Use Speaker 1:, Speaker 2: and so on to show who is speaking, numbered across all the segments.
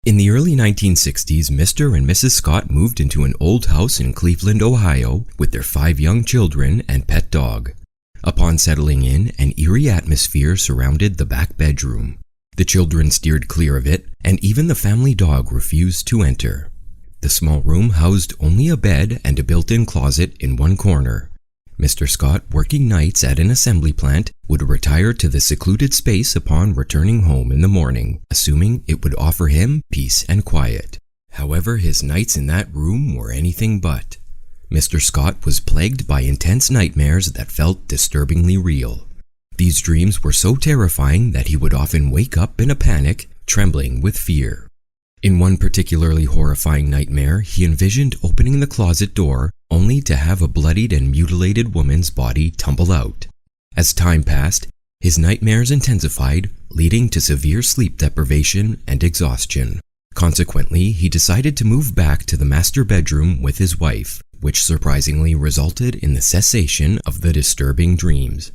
Speaker 1: In the early 1960s, Mr. and Mrs. Scott moved into an old house in Cleveland, Ohio, with their 5 young children and pet dog. Upon settling in, an eerie atmosphere surrounded the back bedroom. The children steered clear of it, and even the family dog refused to enter. The small room housed only a bed and a built-in closet in one corner. Mr. Scott, working nights at an assembly plant, would retire to the secluded space upon returning home in the morning, assuming it would offer him peace and quiet. However, his nights in that room were anything but. Mr. Scott was plagued by intense nightmares that felt disturbingly real. These dreams were so terrifying that he would often wake up in a panic, trembling with fear. In one particularly horrifying nightmare, he envisioned opening the closet door only to have a bloodied and mutilated woman's body tumble out. As time passed, his nightmares intensified, leading to severe sleep deprivation and exhaustion. Consequently, he decided to move back to the master bedroom with his wife, which surprisingly resulted in the cessation of the disturbing dreams.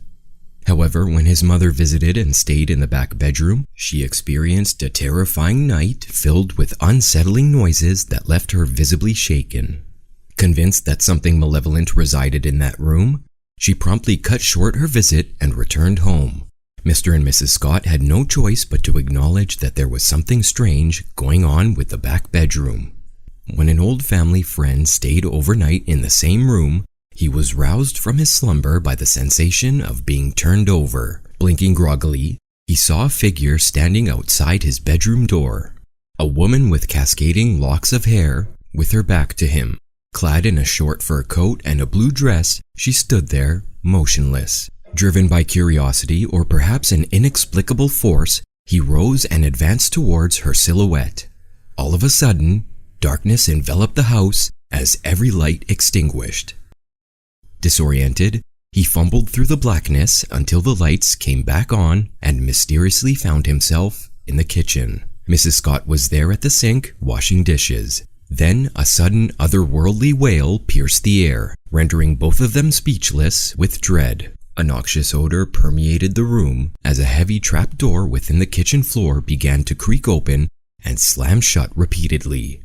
Speaker 1: However, when his mother visited and stayed in the back bedroom, she experienced a terrifying night filled with unsettling noises that left her visibly shaken. Convinced that something malevolent resided in that room, she promptly cut short her visit and returned home. Mr. and Mrs. Scott had no choice but to acknowledge that there was something strange going on with the back bedroom. When an old family friend stayed overnight in the same room, he was roused from his slumber by the sensation of being turned over. Blinking groggily, he saw a figure standing outside his bedroom door. A woman with cascading locks of hair, with her back to him. Clad in a short fur coat and a blue dress, she stood there, motionless. Driven by curiosity or perhaps an inexplicable force, he rose and advanced towards her silhouette. All of a sudden, darkness enveloped the house as every light extinguished. Disoriented, he fumbled through the blackness until the lights came back on and mysteriously found himself in the kitchen. Mrs. Scott was there at the sink, washing dishes. Then a sudden otherworldly wail pierced the air, rendering both of them speechless with dread. A noxious odor permeated the room as a heavy trap door within the kitchen floor began to creak open and slam shut repeatedly.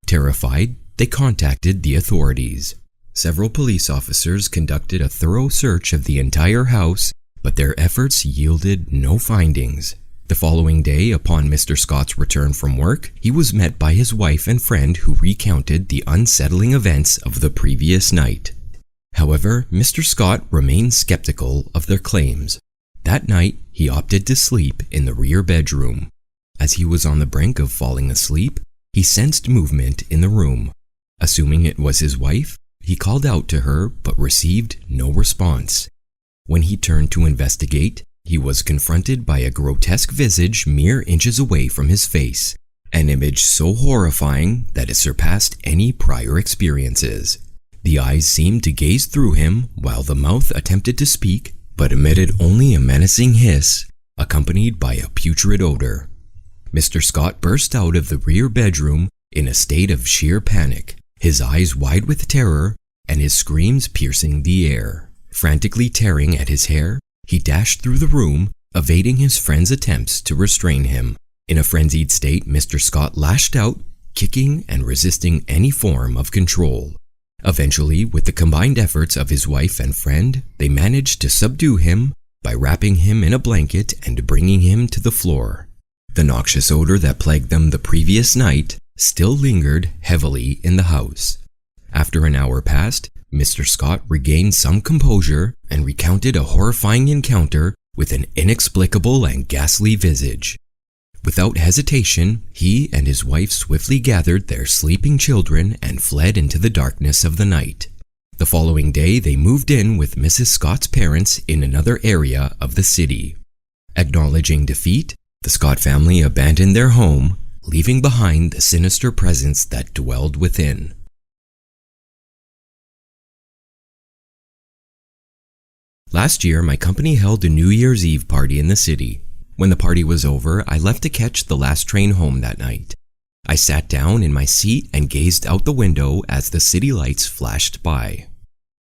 Speaker 1: Terrified, they contacted the authorities. Several police officers conducted a thorough search of the entire house, but their efforts yielded no findings. The following day, upon Mr. Scott's return from work, he was met by his wife and friend who recounted the unsettling events of the previous night. However, Mr. Scott remained skeptical of their claims. That night, he opted to sleep in the rear bedroom. As he was on the brink of falling asleep, he sensed movement in the room. Assuming it was his wife, he called out to her but received no response. When he turned to investigate, he was confronted by a grotesque visage mere inches away from his face, an image so horrifying that it surpassed any prior experiences. The eyes seemed to gaze through him while the mouth attempted to speak but emitted only a menacing hiss, accompanied by a putrid odor. Mr. Scott burst out of the rear bedroom in a state of sheer panic, his eyes wide with terror and his screams piercing the air. Frantically tearing at his hair, he dashed through the room, evading his friend's attempts to restrain him. In a frenzied state, Mr. Scott lashed out, kicking and resisting any form of control. Eventually, with the combined efforts of his wife and friend, they managed to subdue him by wrapping him in a blanket and bringing him to the floor. The noxious odor that plagued them the previous night still lingered heavily in the house. After an hour passed, Mr. Scott regained some composure and recounted a horrifying encounter with an inexplicable and ghastly visage. Without hesitation, he and his wife swiftly gathered their sleeping children and fled into the darkness of the night. The following day, they moved in with Mrs. Scott's parents in another area of the city. Acknowledging defeat, the Scott family abandoned their home, leaving behind the sinister presence that dwelled within. Last year, my company held a New Year's Eve party in the city. When the party was over, I left to catch the last train home that night. I sat down in my seat and gazed out the window as the city lights flashed by.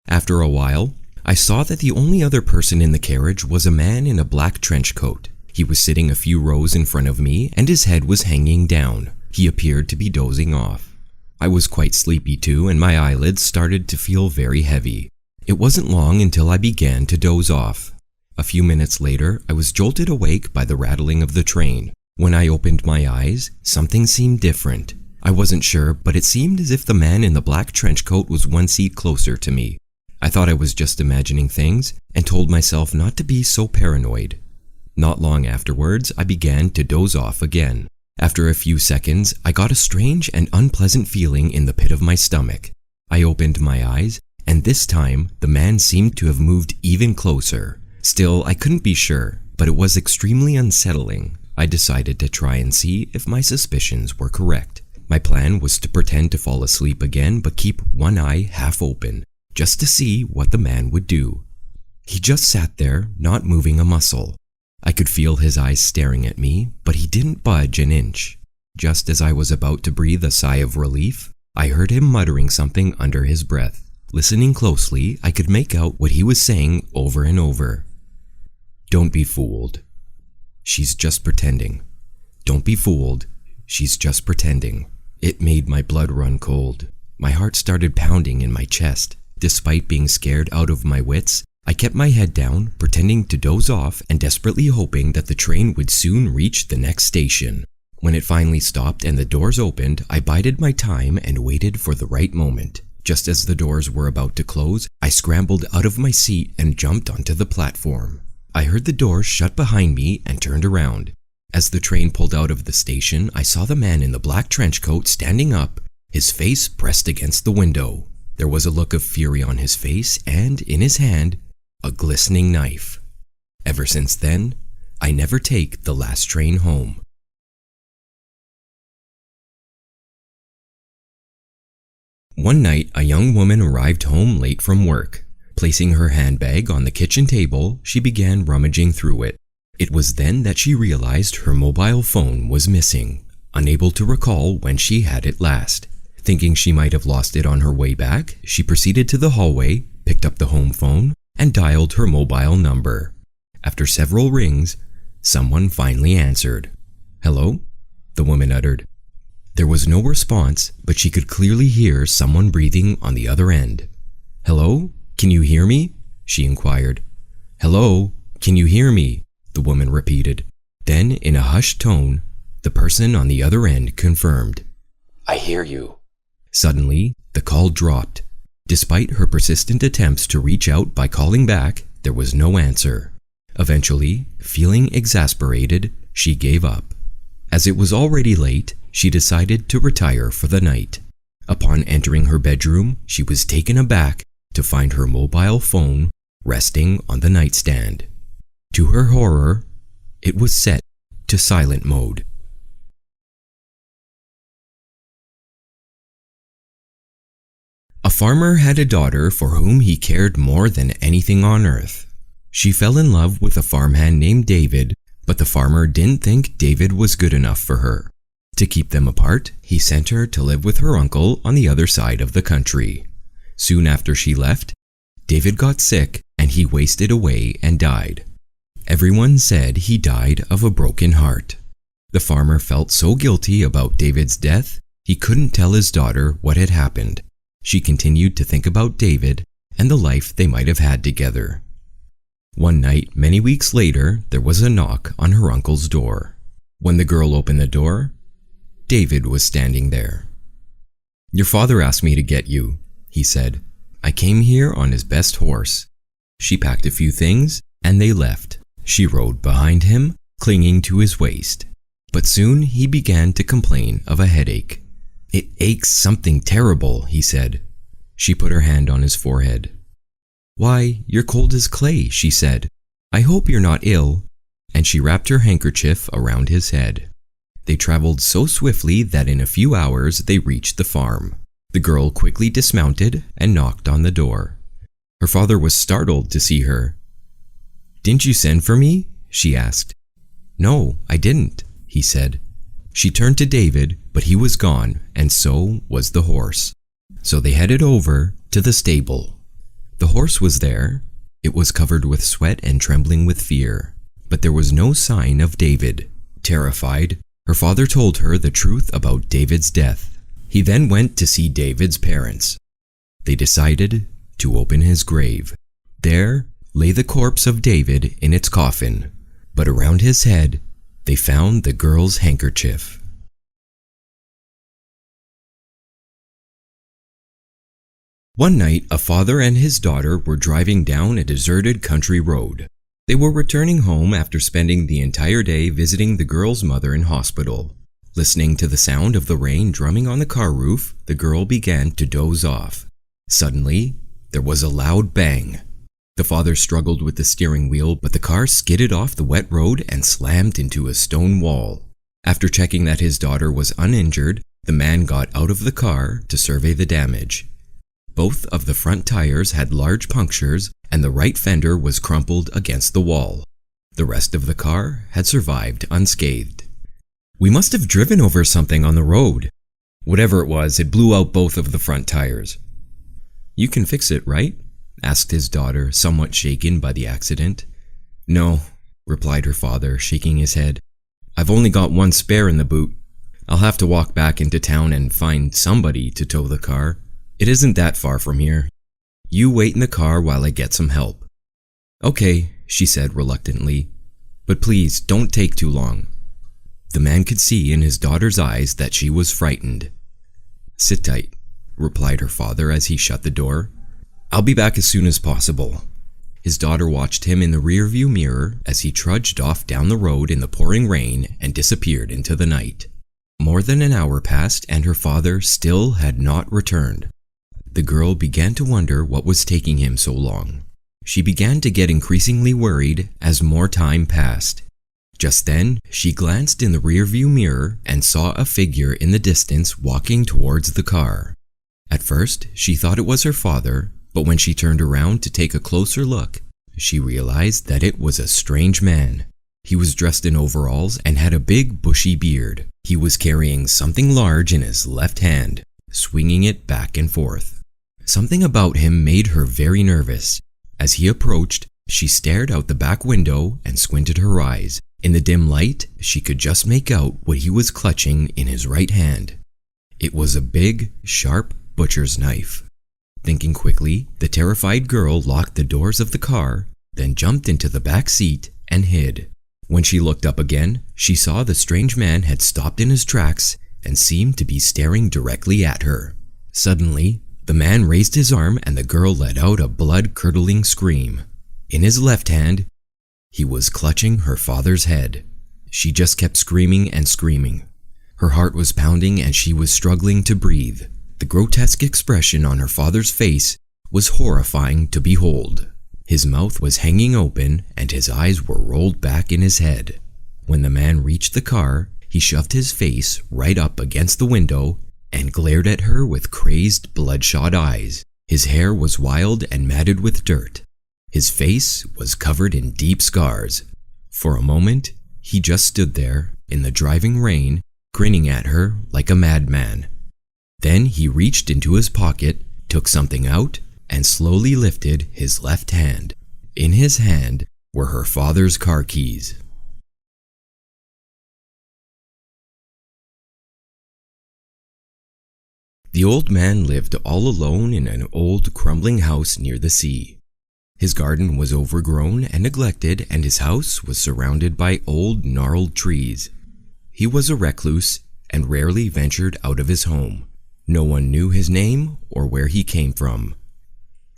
Speaker 1: After a while, I saw that the only other person in the carriage was a man in a black trench coat. He was sitting a few rows in front of me and his head was hanging down. He appeared to be dozing off. I was quite sleepy too, and my eyelids started to feel very heavy. It wasn't long until I began to doze off. A few minutes later, I was jolted awake by the rattling of the train. When I opened my eyes, something seemed different. I wasn't sure, but it seemed as if the man in the black trench coat was one seat closer to me. I thought I was just imagining things and told myself not to be so paranoid. Not long afterwards, I began to doze off again. After a few seconds, I got a strange and unpleasant feeling in the pit of my stomach. I opened my eyes, and this time, the man seemed to have moved even closer. Still, I couldn't be sure, but it was extremely unsettling. I decided to try and see if my suspicions were correct. My plan was to pretend to fall asleep again, but keep one eye half open, just to see what the man would do. He just sat there, not moving a muscle. I could feel his eyes staring at me, but he didn't budge an inch. Just as I was about to breathe a sigh of relief, I heard him muttering something under his breath. Listening closely, I could make out what he was saying over and over. "Don't be fooled. She's just pretending. Don't be fooled. She's just pretending." It made my blood run cold. My heart started pounding in my chest. Despite being scared out of my wits, I kept my head down, pretending to doze off and desperately hoping that the train would soon reach the next station. When it finally stopped and the doors opened, I bided my time and waited for the right moment. Just as the doors were about to close, I scrambled out of my seat and jumped onto the platform. I heard the doors shut behind me and turned around. As the train pulled out of the station, I saw the man in the black trench coat standing up, his face pressed against the window. There was a look of fury on his face and, in his hand, a glistening knife. Ever since then, I never take the last train home. One night, a young woman arrived home late from work. Placing her handbag on the kitchen table, she began rummaging through it. It was then that she realized her mobile phone was missing, unable to recall when she had it last. Thinking she might have lost it on her way back, she proceeded to the hallway, picked up the home phone, and dialed her mobile number. After several rings, someone finally answered. "Hello?" the woman uttered. There was no response, but she could clearly hear someone breathing on the other end. "Hello? Can you hear me?" she inquired. "Hello? Can you hear me?" the woman repeated. Then, in a hushed tone, the person on the other end confirmed. "I hear you." Suddenly, the call dropped. Despite her persistent attempts to reach out by calling back, there was no answer. Eventually, feeling exasperated, she gave up. As it was already late, she decided to retire for the night. Upon entering her bedroom, she was taken aback to find her mobile phone resting on the nightstand. To her horror, it was set to silent mode. A farmer had a daughter for whom he cared more than anything on earth. She fell in love with a farmhand named David, but the farmer didn't think David was good enough for her. To keep them apart, he sent her to live with her uncle on the other side of the country. Soon after she left, David got sick and he wasted away and died. Everyone said he died of a broken heart. The farmer felt so guilty about David's death, he couldn't tell his daughter what had happened. She continued to think about David and the life they might have had together. One night, many weeks later, there was a knock on her uncle's door. When the girl opened the door, David was standing there. "Your father asked me to get you," he said. "I came here on his best horse." She packed a few things and they left. She rode behind him, clinging to his waist. But soon he began to complain of a headache. "It aches something terrible," he said. She put her hand on his forehead. "Why, you're cold as clay," she said. "I hope you're not ill." And she wrapped her handkerchief around his head. They traveled so swiftly that in a few hours they reached the farm. The girl quickly dismounted and knocked on the door. Her father was startled to see her. "Didn't you send for me?" she asked. "No, I didn't," he said. She turned to David, but he was gone, and so was the horse. So they headed over to the stable. The horse was there. It was covered with sweat and trembling with fear, but there was no sign of David. Terrified, Her father told her the truth about David's death. He then went to see David's parents. They decided to open his grave. There lay the corpse of David in its coffin, but around his head they found the girl's handkerchief. One night, a father and his daughter were driving down a deserted country road. They were returning home after spending the entire day visiting the girl's mother in hospital. Listening to the sound of the rain drumming on the car roof, the girl began to doze off. Suddenly, there was a loud bang. The father struggled with the steering wheel, but the car skidded off the wet road and slammed into a stone wall. After checking that his daughter was uninjured, the man got out of the car to survey the damage. Both of the front tires had large punctures, and the right fender was crumpled against the wall. The rest of the car had survived unscathed. "We must have driven over something on the road. Whatever it was, it blew out both of the front tires." "You can fix it, right?" asked his daughter, somewhat shaken by the accident. "No," replied her father, shaking his head. "I've only got one spare in the boot. I'll have to walk back into town and find somebody to tow the car. It isn't that far from here. You wait in the car while I get some help." "Okay," she said reluctantly, "but please don't take too long." The man could see in his daughter's eyes that she was frightened. "Sit tight," replied her father as he shut the door. "I'll be back as soon as possible." His daughter watched him in the rearview mirror as he trudged off down the road in the pouring rain and disappeared into the night. More than an hour passed and her father still had not returned. The girl began to wonder what was taking him so long. She began to get increasingly worried as more time passed. Just then, she glanced in the rearview mirror and saw a figure in the distance walking towards the car. At first, she thought it was her father, but when she turned around to take a closer look, she realized that it was a strange man. He was dressed in overalls and had a big bushy beard. He was carrying something large in his left hand, swinging it back and forth. Something about him made her very nervous. As he approached, she stared out the back window and squinted her eyes. In the dim light, she could just make out what he was clutching in his right hand. It was a big, sharp butcher's knife. Thinking quickly, the terrified girl locked the doors of the car, then jumped into the back seat and hid. When she looked up again, she saw the strange man had stopped in his tracks and seemed to be staring directly at her. Suddenly, the man raised his arm and the girl let out a blood-curdling scream. In his left hand, he was clutching her father's head. She just kept screaming and screaming. Her heart was pounding and she was struggling to breathe. The grotesque expression on her father's face was horrifying to behold. His mouth was hanging open and his eyes were rolled back in his head. When the man reached the car, he shoved his face right up against the window and glared at her with crazed, bloodshot eyes. His hair was wild and matted with dirt. His face was covered in deep scars. For a moment, he just stood there in the driving rain, grinning at her like a madman. Then he reached into his pocket, took something out, and slowly lifted his left hand. In his hand were her father's car keys. The old man lived all alone in an old, crumbling house near the sea. His garden was overgrown and neglected, and his house was surrounded by old, gnarled trees. He was a recluse and rarely ventured out of his home. No one knew his name or where he came from.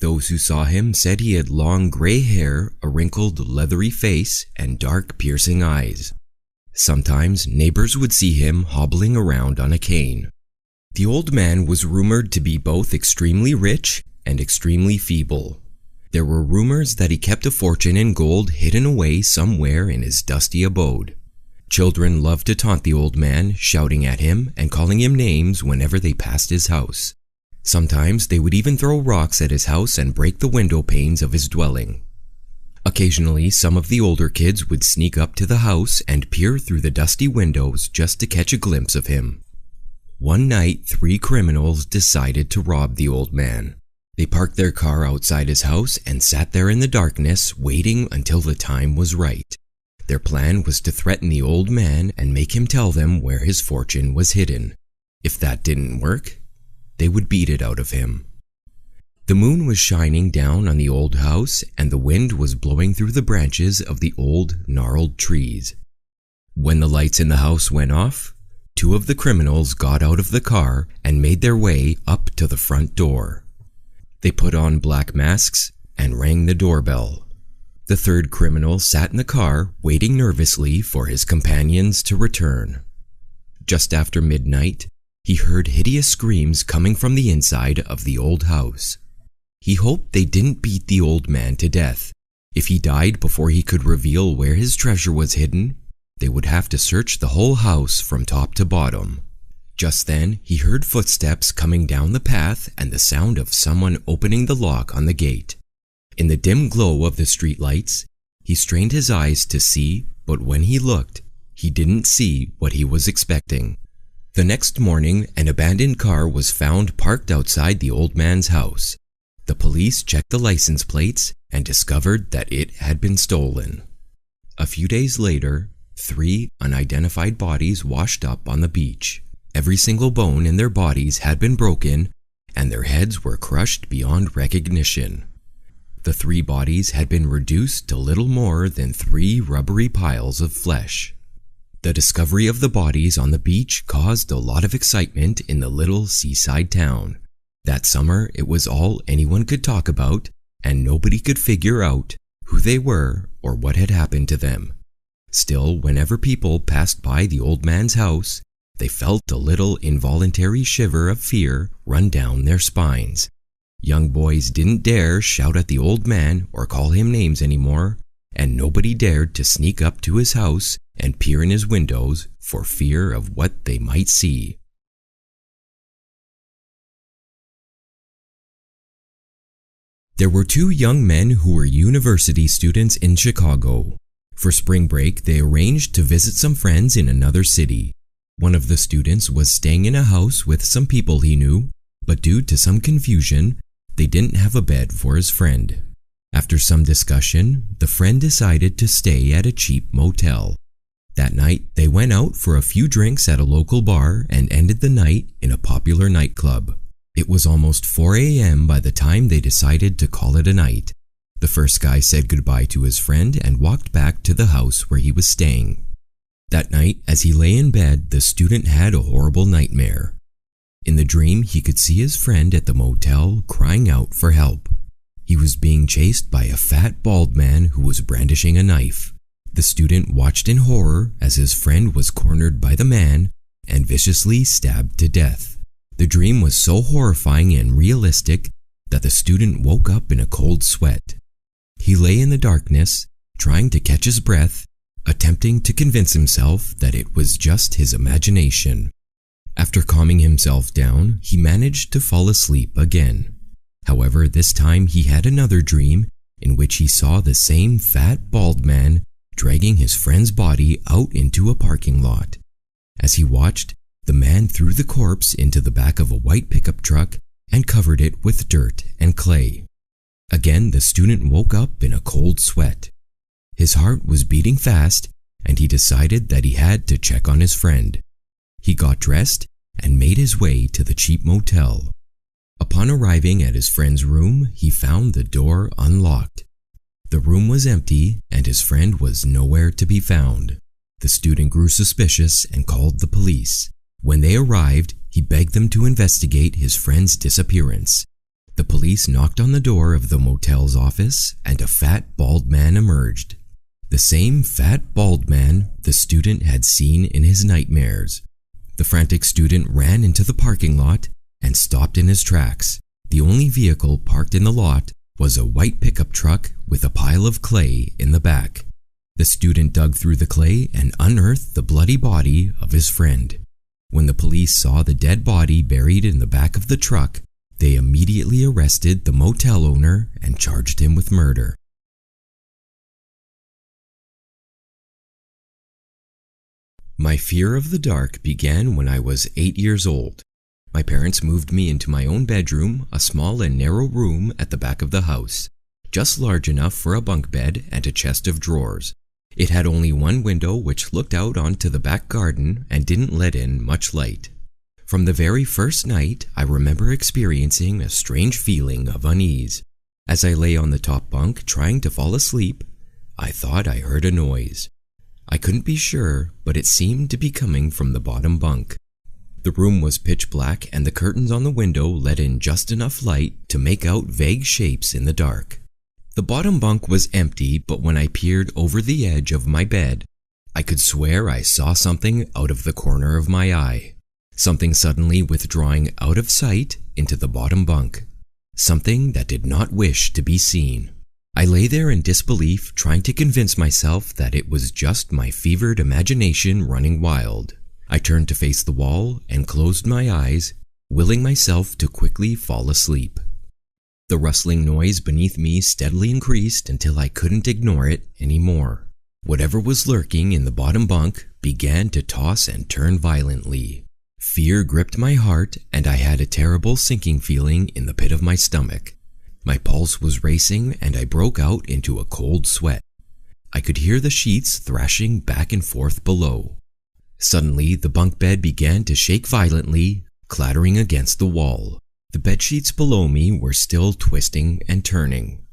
Speaker 1: Those who saw him said he had long gray hair, a wrinkled, leathery face, and dark, piercing eyes. Sometimes neighbors would see him hobbling around on a cane. The old man was rumored to be both extremely rich and extremely feeble. There were rumors that he kept a fortune in gold hidden away somewhere in his dusty abode. Children loved to taunt the old man, shouting at him and calling him names whenever they passed his house. Sometimes they would even throw rocks at his house and break the window panes of his dwelling. Occasionally, some of the older kids would sneak up to the house and peer through the dusty windows just to catch a glimpse of him. One night, 3 criminals decided to rob the old man. They parked their car outside his house and sat there in the darkness, waiting until the time was right. Their plan was to threaten the old man and make him tell them where his fortune was hidden. If that didn't work, they would beat it out of him. The moon was shining down on the old house, and the wind was blowing through the branches of the old, gnarled trees. When the lights in the house went off, two of the criminals got out of the car and made their way up to the front door. They put on black masks and rang the doorbell. The third criminal sat in the car, waiting nervously for his companions to return. Just after midnight, he heard hideous screams coming from the inside of the old house. He hoped they didn't beat the old man to death. If he died before he could reveal where his treasure was hidden, they would have to search the whole house from top to bottom. Just then, he heard footsteps coming down the path and the sound of someone opening the lock on the gate. In the dim glow of the streetlights, he strained his eyes to see, but when he looked, he didn't see what he was expecting. The next morning, an abandoned car was found parked outside the old man's house. The police checked the license plates and discovered that it had been stolen. A few days later, 3 unidentified bodies washed up on the beach. Every single bone in their bodies had been broken, and their heads were crushed beyond recognition. The 3 bodies had been reduced to little more than 3 rubbery piles of flesh. The discovery of the bodies on the beach caused a lot of excitement in the little seaside town. That summer, it was all anyone could talk about, and nobody could figure out who they were or what had happened to them. Still, whenever people passed by the old man's house, they felt a little involuntary shiver of fear run down their spines. Young boys didn't dare shout at the old man or call him names anymore, and nobody dared to sneak up to his house and peer in his windows for fear of what they might see. There were 2 young men who were university students in Chicago. For spring break, they arranged to visit some friends in another city. One of the students was staying in a house with some people he knew, but due to some confusion, they didn't have a bed for his friend. After some discussion, the friend decided to stay at a cheap motel. That night, they went out for a few drinks at a local bar and ended the night in a popular nightclub. It was almost 4 a.m. by the time they decided to call it a night. The first guy said goodbye to his friend and walked back to the house where he was staying. That night, as he lay in bed, the student had a horrible nightmare. In the dream, he could see his friend at the motel crying out for help. He was being chased by a fat, bald man who was brandishing a knife. The student watched in horror as his friend was cornered by the man and viciously stabbed to death. The dream was so horrifying and realistic that the student woke up in a cold sweat. He lay in the darkness, trying to catch his breath, attempting to convince himself that it was just his imagination. After calming himself down, he managed to fall asleep again. However, this time he had another dream in which he saw the same fat, bald man dragging his friend's body out into a parking lot. As he watched, the man threw the corpse into the back of a white pickup truck and covered it with dirt and clay. Again, the student woke up in a cold sweat. His heart was beating fast, and he decided that he had to check on his friend. He got dressed and made his way to the cheap motel. Upon arriving at his friend's room, he found the door unlocked. The room was empty, and his friend was nowhere to be found. The student grew suspicious and called the police. When they arrived, he begged them to investigate his friend's disappearance. The police knocked on the door of the motel's office, and a fat, bald man emerged. The same fat, bald man the student had seen in his nightmares. The frantic student ran into the parking lot and stopped in his tracks. The only vehicle parked in the lot was a white pickup truck with a pile of clay in the back. The student dug through the clay and unearthed the bloody body of his friend. When the police saw the dead body buried in the back of the truck, they immediately arrested the motel owner and charged him with murder. My fear of the dark began when I was 8 years old. My parents moved me into my own bedroom, a small and narrow room at the back of the house, just large enough for a bunk bed and a chest of drawers. It had only one window which looked out onto the back garden and didn't let in much light. From the very first night, I remember experiencing a strange feeling of unease. As I lay on the top bunk trying to fall asleep, I thought I heard a noise. I couldn't be sure, but it seemed to be coming from the bottom bunk. The room was pitch black and the curtains on the window let in just enough light to make out vague shapes in the dark. The bottom bunk was empty, but when I peered over the edge of my bed, I could swear I saw something out of the corner of my eye. Something suddenly withdrawing out of sight into the bottom bunk. Something that did not wish to be seen. I lay there in disbelief, trying to convince myself that it was just my fevered imagination running wild. I turned to face the wall and closed my eyes, willing myself to quickly fall asleep. The rustling noise beneath me steadily increased until I couldn't ignore it anymore. Whatever was lurking in the bottom bunk began to toss and turn violently. Fear gripped my heart, and I had a terrible sinking feeling in the pit of my stomach. My pulse was racing, and I broke out into a cold sweat. I could hear the sheets thrashing back and forth below. Suddenly, the bunk bed began to shake violently, clattering against the wall. The bedsheets below me were still twisting and turning.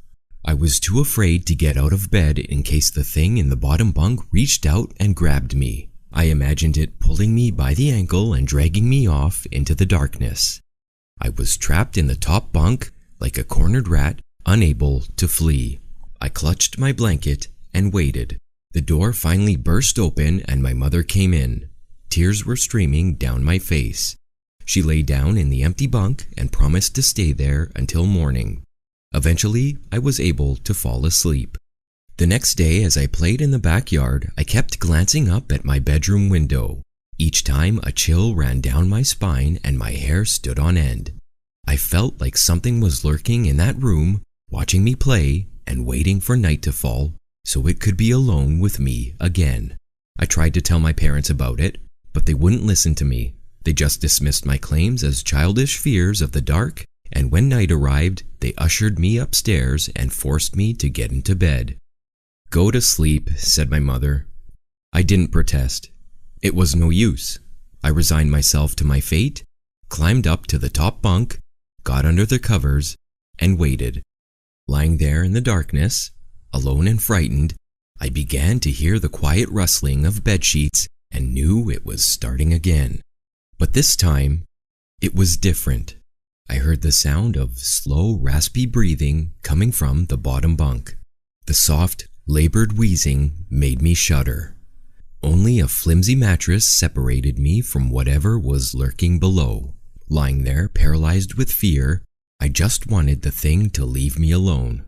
Speaker 1: I was too afraid to get out of bed in case the thing in the bottom bunk reached out and grabbed me. I imagined it pulling me by the ankle and dragging me off into the darkness. I was trapped in the top bunk like a cornered rat, unable to flee. I clutched my blanket and waited. The door finally burst open and my mother came in. Tears were streaming down my face. She lay down in the empty bunk and promised to stay there until morning. Eventually, I was able to fall asleep. The next day, as I played in the backyard, I kept glancing up at my bedroom window. Each time, a chill ran down my spine and my hair stood on end. I felt like something was lurking in that room, watching me play and waiting for night to fall so it could be alone with me again. I tried to tell my parents about it, but they wouldn't listen to me. They just dismissed my claims as childish fears of the dark, and when night arrived, they ushered me upstairs and forced me to get into bed. "Go to sleep," said my mother. I didn't protest. It was no use. I resigned myself to my fate, climbed up to the top bunk, got under the covers, and waited. Lying there in the darkness, alone and frightened, I began to hear the quiet rustling of bedsheets and knew it was starting again. But this time, it was different. I heard the sound of slow, raspy breathing coming from the bottom bunk. The soft, labored wheezing made me shudder. Only a flimsy mattress separated me from whatever was lurking below. Lying there, paralyzed with fear, I just wanted the thing to leave me alone.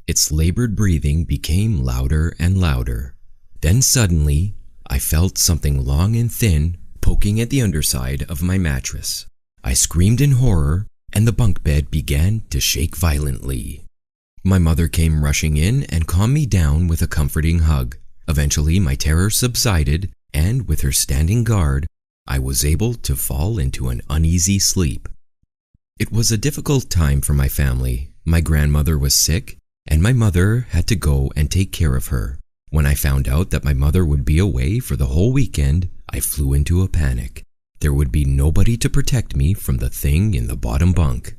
Speaker 1: Its labored breathing became louder and louder. Then suddenly, I felt something long and thin poking at the underside of my mattress. I screamed in horror, and the bunk bed began to shake violently. My mother came rushing in and calmed me down with a comforting hug. Eventually, my terror subsided, and with her standing guard, I was able to fall into an uneasy sleep. It was a difficult time for my family. My grandmother was sick, and my mother had to go and take care of her. When I found out that my mother would be away for the whole weekend, I flew into a panic. There would be nobody to protect me from the thing in the bottom bunk.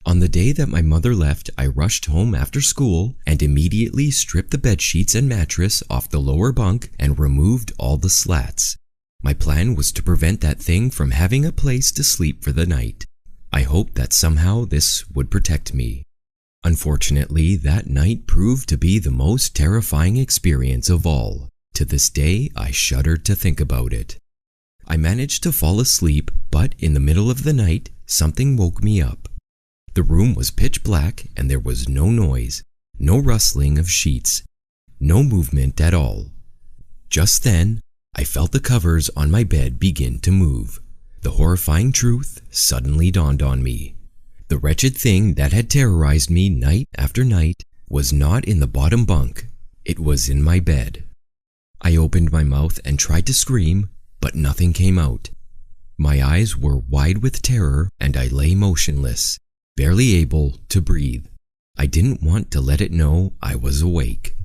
Speaker 1: On the day that my mother left, I rushed home after school and immediately stripped the bedsheets and mattress off the lower bunk and removed all the slats. My plan was to prevent that thing from having a place to sleep for the night. I hoped that somehow this would protect me. Unfortunately, that night proved to be the most terrifying experience of all. To this day, I shudder to think about it. I managed to fall asleep, but in the middle of the night, something woke me up. The room was pitch black and there was no noise, no rustling of sheets, no movement at all. Just then, I felt the covers on my bed begin to move. The horrifying truth suddenly dawned on me. The wretched thing that had terrorized me night after night was not in the bottom bunk. It was in my bed. I opened my mouth and tried to scream, but nothing came out. My eyes were wide with terror and I lay motionless, barely able to breathe. I didn't want to let it know I was awake.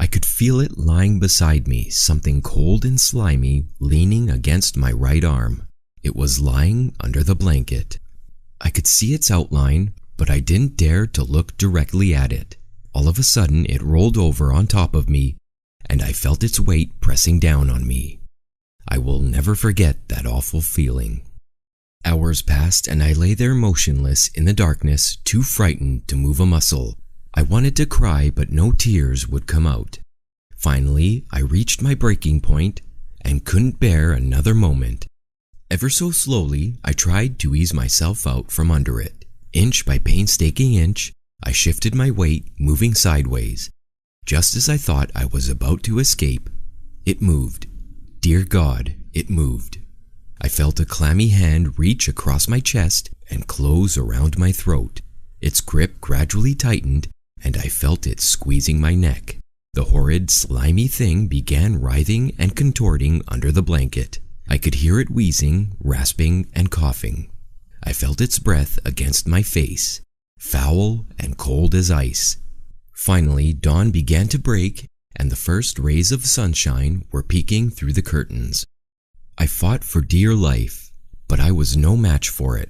Speaker 1: I could feel it lying beside me, something cold and slimy leaning against my right arm. It was lying under the blanket. I could see its outline, but I didn't dare to look directly at it. All of a sudden, it rolled over on top of me, and I felt its weight pressing down on me. I will never forget that awful feeling. Hours passed, and I lay there motionless in the darkness, too frightened to move a muscle. I wanted to cry, but no tears would come out. Finally, I reached my breaking point and couldn't bear another moment. Ever so slowly, I tried to ease myself out from under it. Inch by painstaking inch, I shifted my weight, moving sideways. Just as I thought I was about to escape, it moved. Dear God, it moved. I felt a clammy hand reach across my chest and close around my throat. Its grip gradually tightened, and I felt it squeezing my neck. The horrid, slimy thing began writhing and contorting under the blanket. I could hear it wheezing, rasping, and coughing. I felt its breath against my face, foul and cold as ice. Finally, dawn began to break, and the first rays of sunshine were peeking through the curtains. I fought for dear life, but I was no match for it.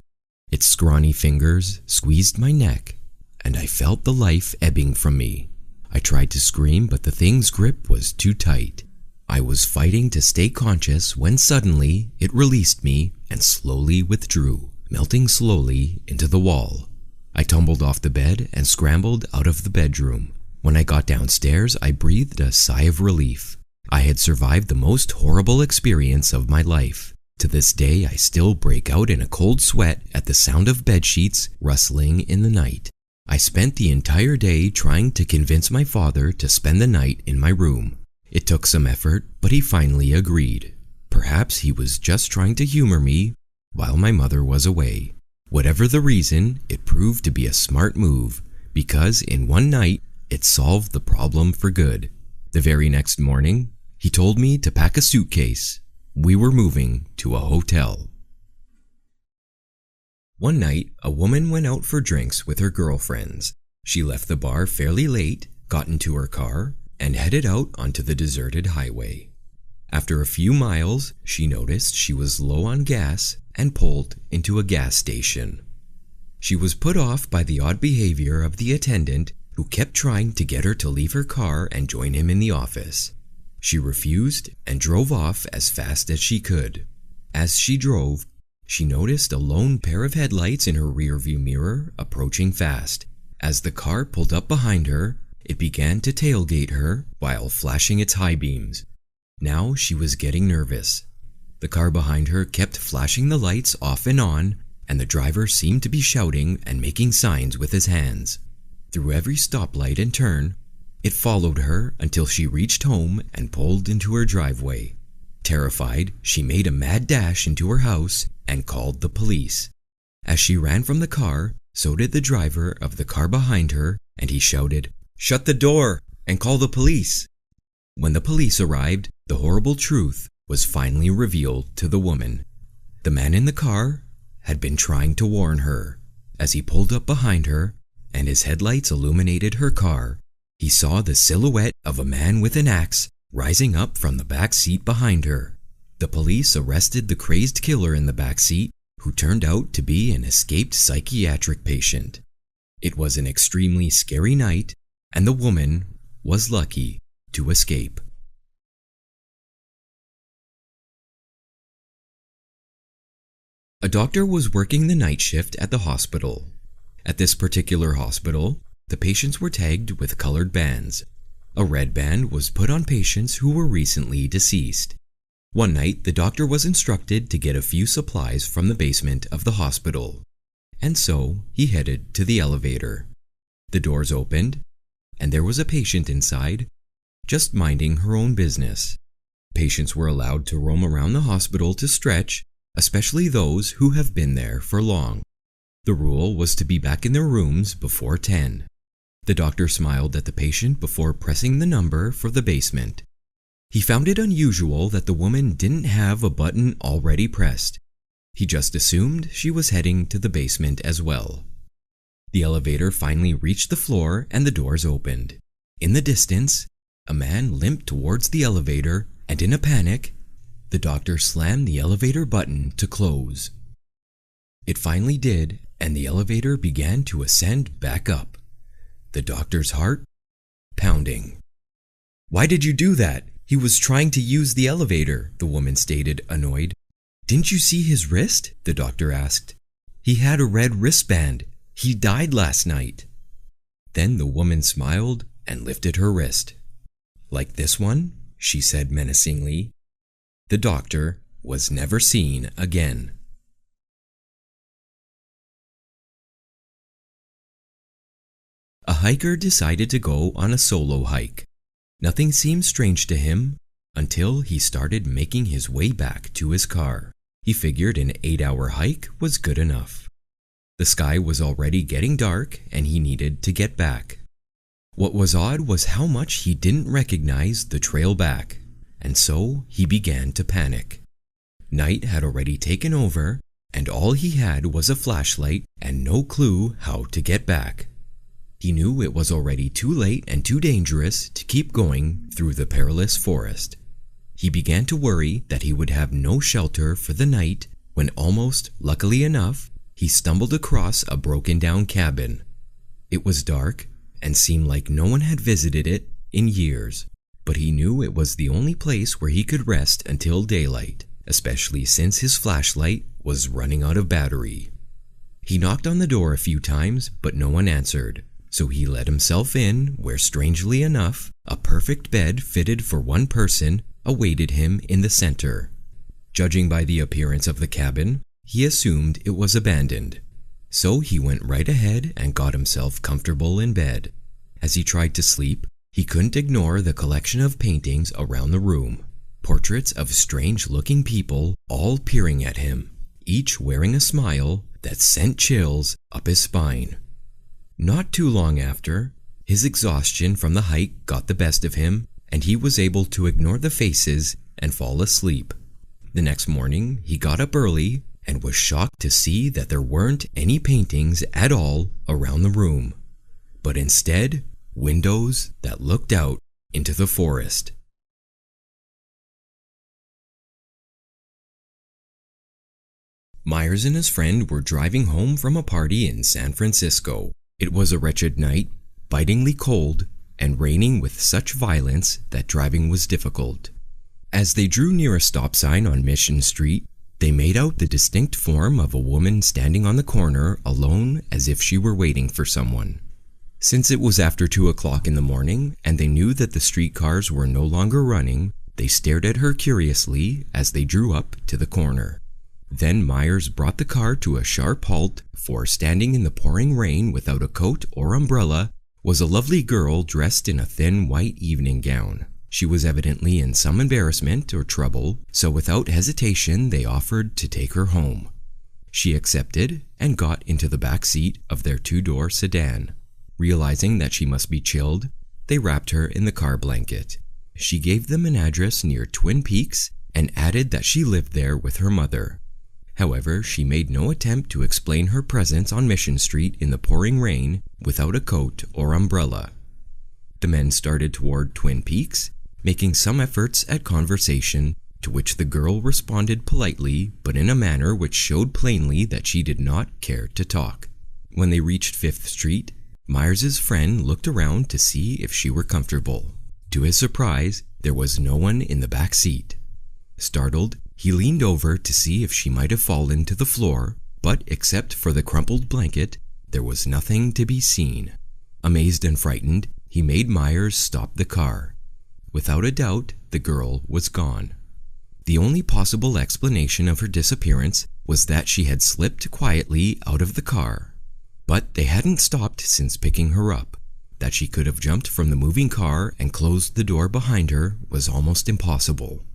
Speaker 1: Its scrawny fingers squeezed my neck, and I felt the life ebbing from me. I tried to scream, but the thing's grip was too tight. I was fighting to stay conscious when suddenly it released me and slowly withdrew, melting slowly into the wall. I tumbled off the bed and scrambled out of the bedroom. When I got downstairs, I breathed a sigh of relief. I had survived the most horrible experience of my life. To this day, I still break out in a cold sweat at the sound of bedsheets rustling in the night. I spent the entire day trying to convince my father to spend the night in my room. It took some effort, but he finally agreed. Perhaps he was just trying to humor me while my mother was away. Whatever the reason, it proved to be a smart move, because in one night, it solved the problem for good. The very next morning, he told me to pack a suitcase. We were moving to a hotel. One night, a woman went out for drinks with her girlfriends. She left the bar fairly late, got into her car, and headed out onto the deserted highway. After a few miles, she noticed she was low on gas and pulled into a gas station. She was put off by the odd behavior of the attendant, who kept trying to get her to leave her car and join him in the office. She refused and drove off as fast as she could. As she drove, she noticed a lone pair of headlights in her rearview mirror approaching fast. As the car pulled up behind her, it began to tailgate her while flashing its high beams. Now she was getting nervous. The car behind her kept flashing the lights off and on, and the driver seemed to be shouting and making signs with his hands. Through every stoplight and turn, it followed her until she reached home and pulled into her driveway. Terrified, she made a mad dash into her house and called the police. As she ran from the car, so did the driver of the car behind her, and he shouted, "Shut the door and call the police." When the police arrived, the horrible truth was finally revealed to the woman. The man in the car had been trying to warn her. As he pulled up behind her and his headlights illuminated her car, he saw the silhouette of a man with an axe rising up from the back seat behind her. The police arrested the crazed killer in the back seat, who turned out to be an escaped psychiatric patient. It was an extremely scary night, and the woman was lucky to escape. A doctor was working the night shift at the hospital. At this particular hospital, the patients were tagged with colored bands. A red band was put on patients who were recently deceased. One night, the doctor was instructed to get a few supplies from the basement of the hospital, and so he headed to the elevator. The doors opened, and there was a patient inside, just minding her own business. Patients were allowed to roam around the hospital to stretch, especially those who have been there for long. The rule was to be back in their rooms before 10. The doctor smiled at the patient before pressing the number for the basement. He found it unusual that the woman didn't have a button already pressed. He just assumed she was heading to the basement as well. The elevator finally reached the floor and the doors opened. In the distance, a man limped towards the elevator, and in a panic, the doctor slammed the elevator button to close. It finally did, and the elevator began to ascend back up. The doctor's heart pounding. "Why did you do that? He was trying to use the elevator," the woman stated, annoyed. "Didn't you see his wrist?" the doctor asked. "He had a red wristband. He died last night." Then the woman smiled and lifted her wrist. "Like this one?" she said menacingly. The doctor was never seen again. A hiker decided to go on a solo hike. Nothing seemed strange to him until he started making his way back to his car. He figured an 8-hour hike was good enough. The sky was already getting dark and he needed to get back. What was odd was how much he didn't recognize the trail back, and so he began to panic. Night had already taken over, and all he had was a flashlight and no clue how to get back. He knew it was already too late and too dangerous to keep going through the perilous forest. He began to worry that he would have no shelter for the night when, almost luckily enough, he stumbled across a broken-down cabin. It was dark and seemed like no one had visited it in years, but he knew it was the only place where he could rest until daylight, especially since his flashlight was running out of battery. He knocked on the door a few times, but no one answered, so he let himself in where, strangely enough, a perfect bed fitted for one person awaited him in the center. Judging by the appearance of the cabin, he assumed it was abandoned. So he went right ahead and got himself comfortable in bed. As he tried to sleep, he couldn't ignore the collection of paintings around the room. Portraits of strange-looking people all peering at him, each wearing a smile that sent chills up his spine. Not too long after, his exhaustion from the hike got the best of him, and he was able to ignore the faces and fall asleep. The next morning, he got up early and was shocked to see that there weren't any paintings at all around the room, but instead, windows that looked out into the forest. Myers and his friend were driving home from a party in San Francisco. It was a wretched night, bitingly cold, and raining with such violence that driving was difficult. As they drew near a stop sign on Mission Street, they made out the distinct form of a woman standing on the corner alone, as if she were waiting for someone. Since it was after 2 o'clock in the morning and they knew that the streetcars were no longer running, they stared at her curiously as they drew up to the corner. Then Myers brought the car to a sharp halt, for standing in the pouring rain without a coat or umbrella was a lovely girl dressed in a thin white evening gown. She was evidently in some embarrassment or trouble, so without hesitation they offered to take her home. She accepted and got into the back seat of their 2-door sedan. Realizing that she must be chilled, they wrapped her in the car blanket. She gave them an address near Twin Peaks and added that she lived there with her mother. However, she made no attempt to explain her presence on Mission Street in the pouring rain without a coat or umbrella. The men started toward Twin Peaks, making some efforts at conversation, to which the girl responded politely, but in a manner which showed plainly that she did not care to talk. When they reached 5th Street, Myers's friend looked around to see if she were comfortable. To his surprise, there was no one in the back seat. Startled, he leaned over to see if she might have fallen to the floor, but except for the crumpled blanket, there was nothing to be seen. Amazed and frightened, he made Myers stop the car. Without a doubt, the girl was gone. The only possible explanation of her disappearance was that she had slipped quietly out of the car. But they hadn't stopped since picking her up. That she could have jumped from the moving car and closed the door behind her was almost impossible.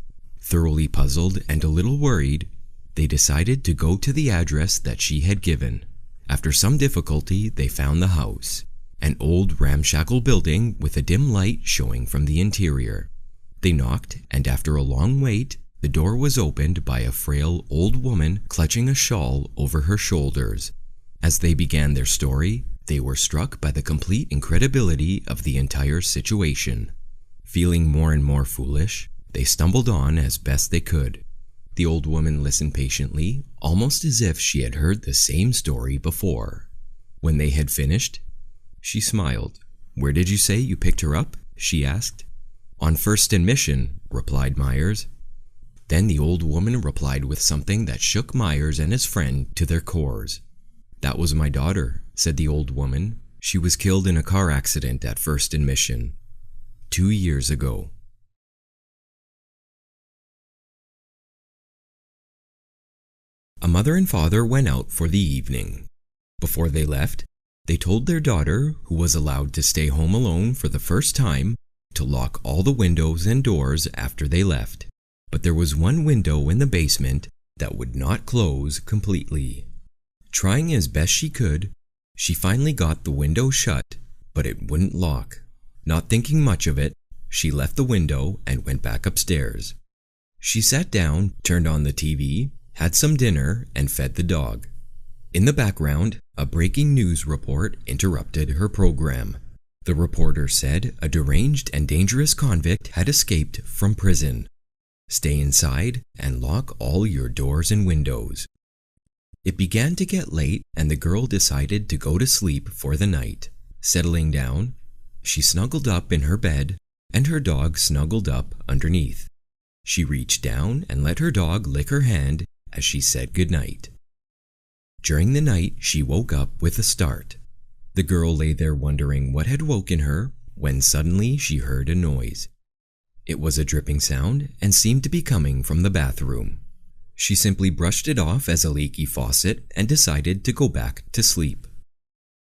Speaker 1: Thoroughly puzzled and a little worried, they decided to go to the address that she had given. After some difficulty, they found the house, an old ramshackle building with a dim light showing from the interior. They knocked, and after a long wait, the door was opened by a frail old woman clutching a shawl over her shoulders. As they began their story, they were struck by the complete incredibility of the entire situation. Feeling more and more foolish, they stumbled on as best they could. The old woman listened patiently, almost as if she had heard the same story before. When they had finished, she smiled. "Where did you say you picked her up?" she asked. "On First and Mission," replied Myers. Then the old woman replied with something that shook Myers and his friend to their cores. "That was my daughter," said the old woman. "She was killed in a car accident at First and Mission 2 years ago." A mother and father went out for the evening. Before they left, they told their daughter, who was allowed to stay home alone for the first time, to lock all the windows and doors after they left. But there was one window in the basement that would not close completely. Trying as best she could, she finally got the window shut, but it wouldn't lock. Not thinking much of it, she left the window and went back upstairs. She sat down, turned on the TV, had some dinner, and fed the dog. In the background, a breaking news report interrupted her program. The reporter said a deranged and dangerous convict had escaped from prison. Stay inside and lock all your doors and windows. It began to get late, and the girl decided to go to sleep for the night. Settling down, she snuggled up in her bed, and her dog snuggled up underneath. She reached down and let her dog lick her hand as she said goodnight. During the night, she woke up with a start. The girl lay there wondering what had woken her when suddenly she heard a noise. It was a dripping sound and seemed to be coming from the bathroom. She simply brushed it off as a leaky faucet and decided to go back to sleep.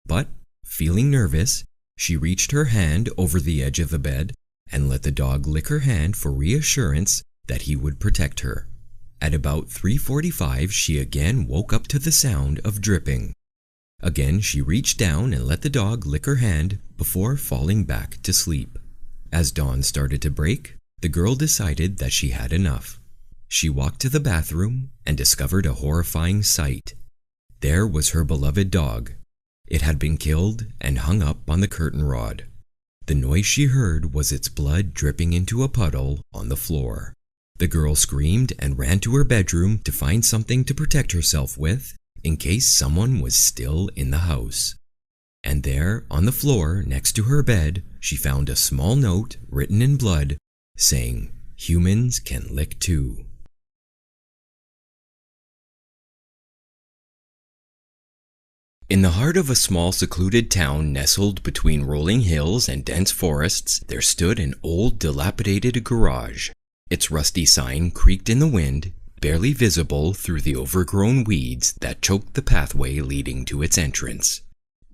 Speaker 1: But, feeling nervous, she reached her hand over the edge of the bed and let the dog lick her hand for reassurance that he would protect her. At about 3:45, she again woke up to the sound of dripping. Again, she reached down and let the dog lick her hand before falling back to sleep. As dawn started to break, the girl decided that she had enough. She walked to the bathroom and discovered a horrifying sight. There was her beloved dog. It had been killed and hung up on the curtain rod. The noise she heard was its blood dripping into a puddle on the floor. The girl screamed and ran to her bedroom to find something to protect herself with in case someone was still in the house. And there, on the floor next to her bed, she found a small note written in blood saying, "Humans can lick too." In the heart of a small secluded town nestled between rolling hills and dense forests, there stood an old dilapidated garage. Its rusty sign creaked in the wind, barely visible through the overgrown weeds that choked the pathway leading to its entrance.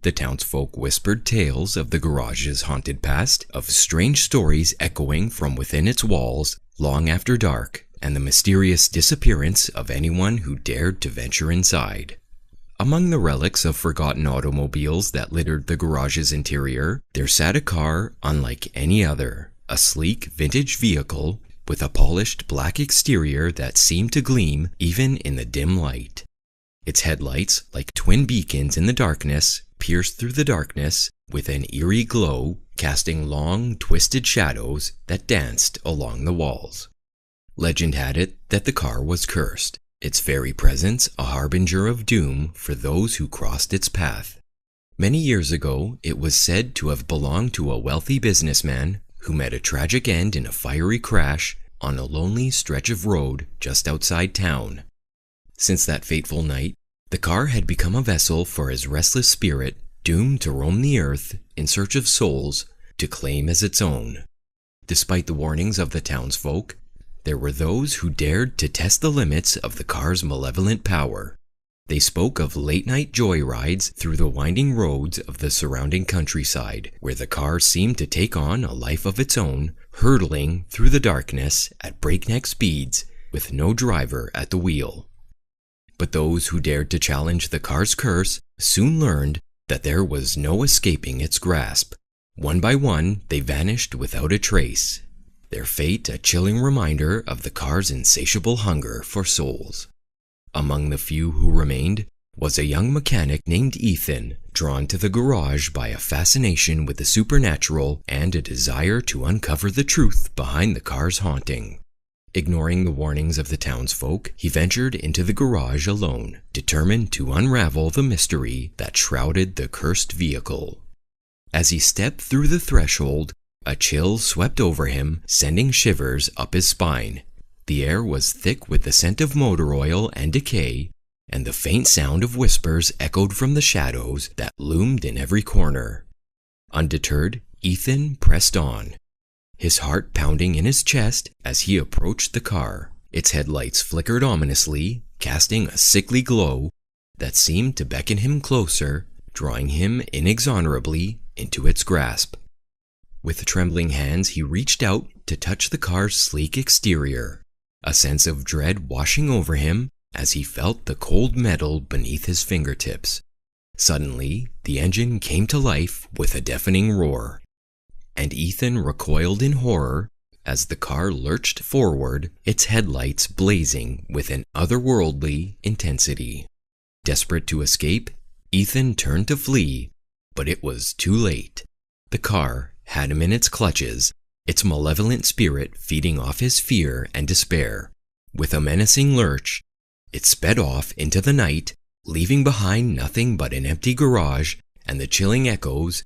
Speaker 1: The townsfolk whispered tales of the garage's haunted past, of strange stories echoing from within its walls long after dark, and the mysterious disappearance of anyone who dared to venture inside. Among the relics of forgotten automobiles that littered the garage's interior, there sat a car unlike any other, a sleek vintage vehicle with a polished black exterior that seemed to gleam even in the dim light. Its headlights, like twin beacons in the darkness, pierced through the darkness with an eerie glow, casting long, twisted shadows that danced along the walls. Legend had it that the car was cursed, its very presence a harbinger of doom for those who crossed its path. Many years ago, it was said to have belonged to a wealthy businessman who met a tragic end in a fiery crash on a lonely stretch of road just outside town. Since that fateful night, the car had become a vessel for his restless spirit, doomed to roam the earth in search of souls to claim as its own. Despite the warnings of the townsfolk, there were those who dared to test the limits of the car's malevolent power. They spoke of late-night joyrides through the winding roads of the surrounding countryside, where the car seemed to take on a life of its own, hurtling through the darkness at breakneck speeds with no driver at the wheel. But those who dared to challenge the car's curse soon learned that there was no escaping its grasp. One by one, they vanished without a trace, their fate a chilling reminder of the car's insatiable hunger for souls. Among the few who remained was a young mechanic named Ethan, drawn to the garage by a fascination with the supernatural and a desire to uncover the truth behind the car's haunting. Ignoring the warnings of the townsfolk, he ventured into the garage alone, determined to unravel the mystery that shrouded the cursed vehicle. As he stepped through the threshold, a chill swept over him, sending shivers up his spine. The air was thick with the scent of motor oil and decay, and the faint sound of whispers echoed from the shadows that loomed in every corner. Undeterred, Ethan pressed on, his heart pounding in his chest as he approached the car. Its headlights flickered ominously, casting a sickly glow that seemed to beckon him closer, drawing him inexorably into its grasp. With trembling hands, he reached out to touch the car's sleek exterior, a sense of dread washing over him as he felt the cold metal beneath his fingertips. Suddenly, the engine came to life with a deafening roar, and Ethan recoiled in horror as the car lurched forward, its headlights blazing with an otherworldly intensity. Desperate to escape, Ethan turned to flee, but it was too late. The car had him in its clutches, its malevolent spirit feeding off his fear and despair. With a menacing lurch, it sped off into the night, leaving behind nothing but an empty garage and the chilling echoes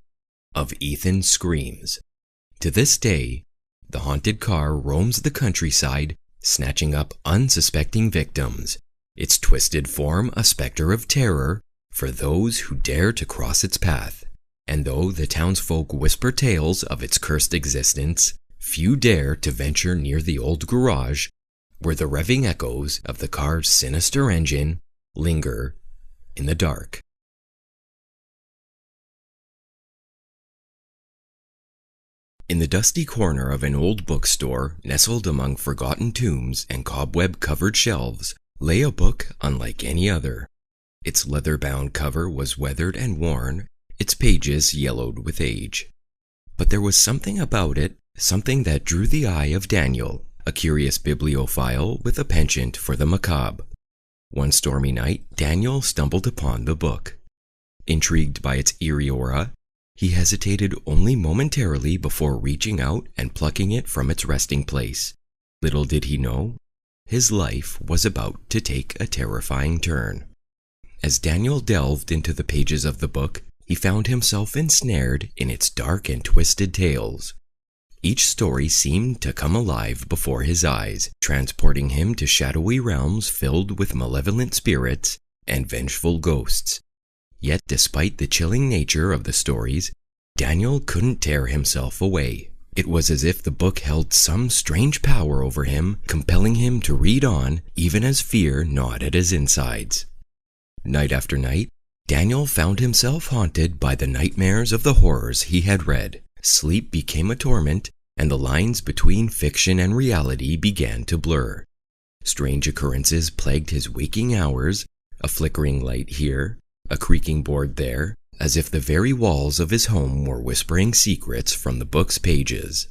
Speaker 1: of Ethan's screams. To this day, the haunted car roams the countryside, snatching up unsuspecting victims, its twisted form a specter of terror for those who dare to cross its path. And though the townsfolk whisper tales of its cursed existence, few dare to venture near the old garage where the revving echoes of the car's sinister engine linger in the dark. In the dusty corner of an old bookstore, nestled among forgotten tombs and cobweb-covered shelves, lay a book unlike any other. Its leather-bound cover was weathered and worn, its pages yellowed with age. But there was something about it, something that drew the eye of Daniel, a curious bibliophile with a penchant for the macabre. One stormy night, Daniel stumbled upon the book. Intrigued by its eerie aura, he hesitated only momentarily before reaching out and plucking it from its resting place. Little did he know, his life was about to take a terrifying turn. As Daniel delved into the pages of the book, he found himself ensnared in its dark and twisted tales. Each story seemed to come alive before his eyes, transporting him to shadowy realms filled with malevolent spirits and vengeful ghosts. Yet despite the chilling nature of the stories, Daniel couldn't tear himself away. It was as if the book held some strange power over him, compelling him to read on even as fear gnawed at his insides. Night after night, Daniel found himself haunted by the nightmares of the horrors he had read. Sleep became a torment, and the lines between fiction and reality began to blur. Strange occurrences plagued his waking hours, a flickering light here, a creaking board there, as if the very walls of his home were whispering secrets from the book's pages.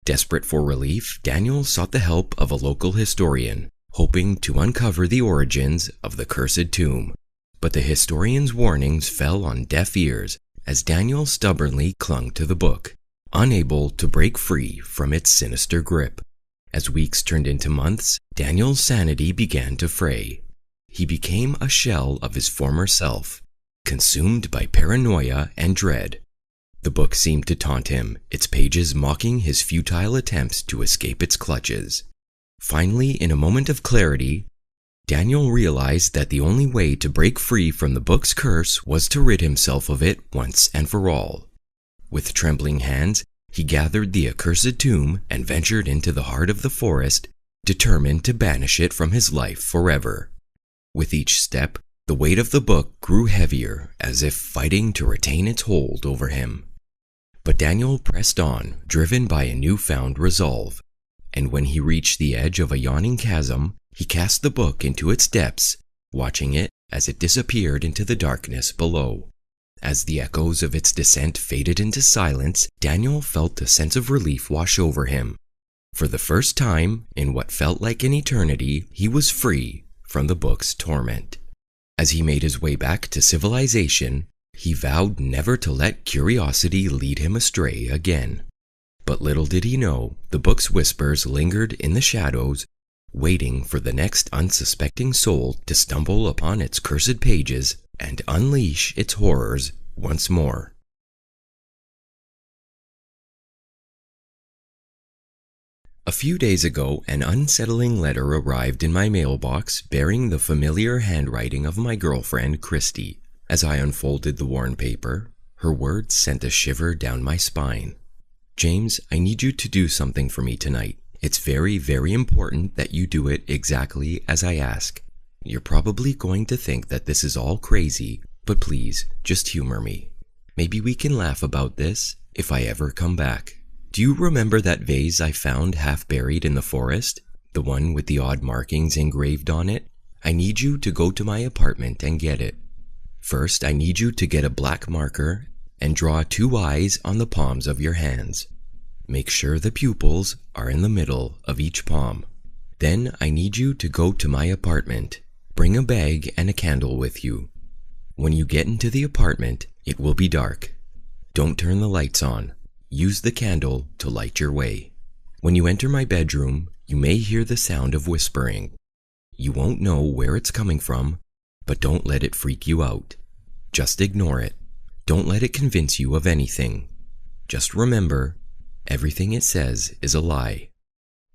Speaker 1: Desperate for relief, Daniel sought the help of a local historian, hoping to uncover the origins of the cursed tomb. But the historian's warnings fell on deaf ears as Daniel stubbornly clung to the book, unable to break free from its sinister grip. As weeks turned into months, Daniel's sanity began to fray. He became a shell of his former self, consumed by paranoia and dread. The book seemed to taunt him, its pages mocking his futile attempts to escape its clutches. Finally, in a moment of clarity, Daniel realized that the only way to break free from the book's curse was to rid himself of it once and for all. With trembling hands, he gathered the accursed tomb and ventured into the heart of the forest, determined to banish it from his life forever. With each step, the weight of the book grew heavier, as if fighting to retain its hold over him. But Daniel pressed on, driven by a newfound resolve, and when he reached the edge of a yawning chasm, he cast the book into its depths, watching it as it disappeared into the darkness below. As the echoes of its descent faded into silence, Daniel felt a sense of relief wash over him. For the first time, in what felt like an eternity, he was free from the book's torment. As he made his way back to civilization, he vowed never to let curiosity lead him astray again. But little did he know, the book's whispers lingered in the shadows, waiting for the next unsuspecting soul to stumble upon its cursed pages and unleash its horrors once more. A few days ago, an unsettling letter arrived in my mailbox bearing the familiar handwriting of my girlfriend, Christy. As I unfolded the worn paper, her words sent a shiver down my spine. "James, I need you to do something for me tonight. It's very, very important that you do it exactly as I ask. You're probably going to think that this is all crazy, but please, just humor me. Maybe we can laugh about this if I ever come back. Do you remember that vase I found half buried in the forest? The one with the odd markings engraved on it? I need you to go to my apartment and get it. First, I need you to get a black marker and draw 2 eyes on the palms of your hands. Make sure the pupils are in the middle of each palm. Then I need you to go to my apartment. Bring a bag and a candle with you. When you get into the apartment, it will be dark. Don't turn the lights on. Use the candle to light your way. When you enter my bedroom, you may hear the sound of whispering. You won't know where it's coming from, but don't let it freak you out. Just ignore it. Don't let it convince you of anything. Just remember, everything it says is a lie.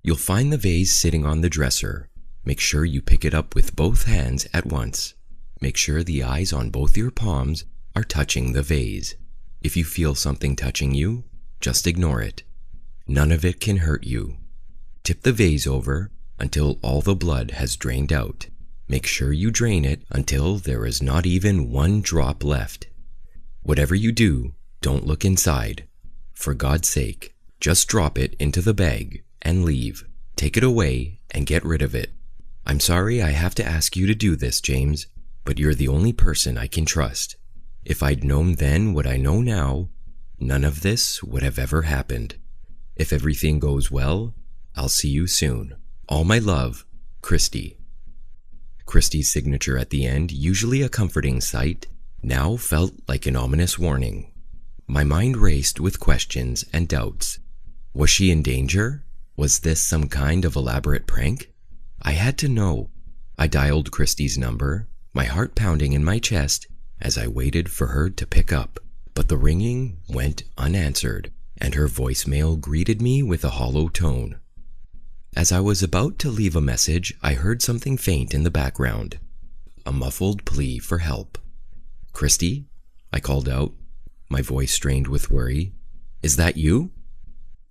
Speaker 1: You'll find the vase sitting on the dresser. Make sure you pick it up with both hands at once. Make sure the eyes on both your palms are touching the vase. If you feel something touching you, just ignore it. None of it can hurt you. Tip the vase over until all the blood has drained out. Make sure you drain it until there is not even 1 drop left. Whatever you do, don't look inside. For God's sake, just drop it into the bag and leave. Take it away and get rid of it. I'm sorry I have to ask you to do this, James, but you're the only person I can trust. If I'd known then what I know now, none of this would have ever happened. If everything goes well, I'll see you soon. All my love, Christy." Christy's signature at the end, usually a comforting sight, now felt like an ominous warning. My mind raced with questions and doubts. Was she in danger? Was this some kind of elaborate prank? I had to know. I dialed Christy's number, my heart pounding in my chest as I waited for her to pick up. But the ringing went unanswered, and her voicemail greeted me with a hollow tone. As I was about to leave a message, I heard something faint in the background. A muffled plea for help. "Christy?" I called out, my voice strained with worry. "Is that you?"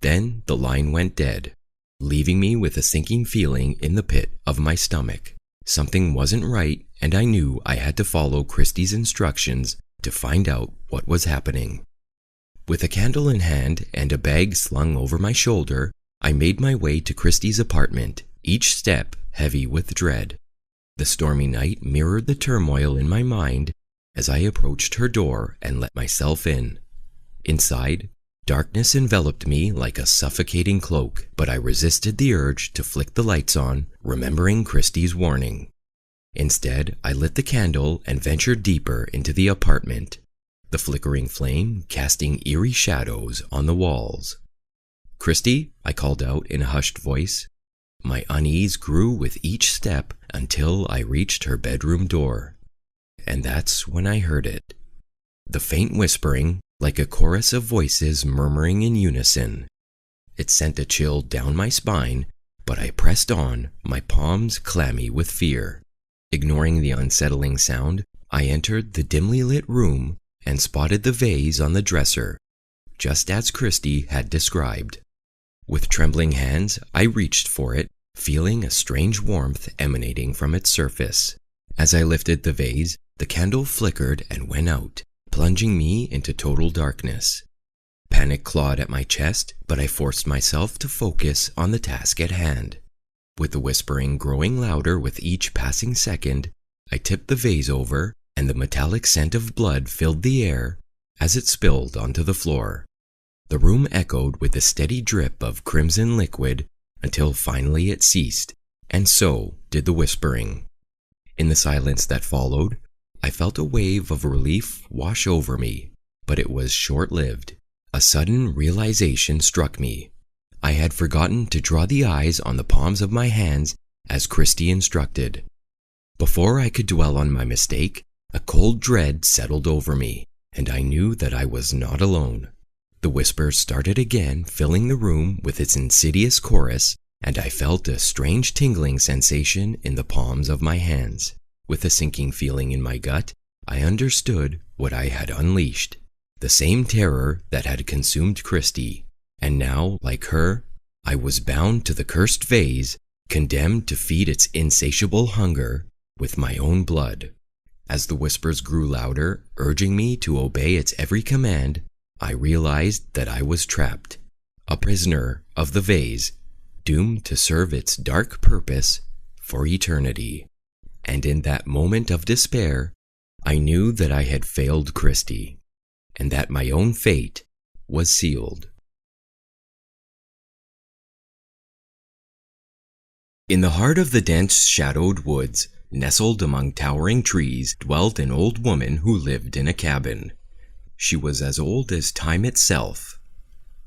Speaker 1: Then the line went dead, leaving me with a sinking feeling in the pit of my stomach. Something wasn't right, and I knew I had to follow Christy's instructions to find out what was happening. With a candle in hand and a bag slung over my shoulder, I made my way to Christy's apartment, each step heavy with dread. The stormy night mirrored the turmoil in my mind as I approached her door and let myself in. Inside, darkness enveloped me like a suffocating cloak, but I resisted the urge to flick the lights on, remembering Christy's warning. Instead, I lit the candle and ventured deeper into the apartment, the flickering flame casting eerie shadows on the walls. "Christy?" I called out in a hushed voice. My unease grew with each step until I reached her bedroom door. And that's when I heard it. The faint whispering, like a chorus of voices murmuring in unison. It sent a chill down my spine, but I pressed on, my palms clammy with fear. Ignoring the unsettling sound, I entered the dimly lit room and spotted the vase on the dresser, just as Christy had described. With trembling hands, I reached for it, feeling a strange warmth emanating from its surface. As I lifted the vase, the candle flickered and went out, plunging me into total darkness. Panic clawed at my chest, but I forced myself to focus on the task at hand. With the whispering growing louder with each passing second, I tipped the vase over, and the metallic scent of blood filled the air as it spilled onto the floor. The room echoed with a steady drip of crimson liquid until finally it ceased, and so did the whispering. In the silence that followed, I felt a wave of relief wash over me, but it was short-lived. A sudden realization struck me. I had forgotten to draw the eyes on the palms of my hands as Christy instructed. Before I could dwell on my mistake, a cold dread settled over me, and I knew that I was not alone. The whisper started again, filling the room with its insidious chorus, and I felt a strange tingling sensation in the palms of my hands. With a sinking feeling in my gut, I understood what I had unleashed. The same terror that had consumed Christy, and now, like her, I was bound to the cursed vase, condemned to feed its insatiable hunger with my own blood. As the whispers grew louder, urging me to obey its every command, I realized that I was trapped, a prisoner of the vase, doomed to serve its dark purpose for eternity. And in that moment of despair, I knew that I had failed Christy, and that my own fate was sealed. In the heart of the dense, shadowed woods, nestled among towering trees, dwelt an old woman who lived in a cabin. She was as old as time itself,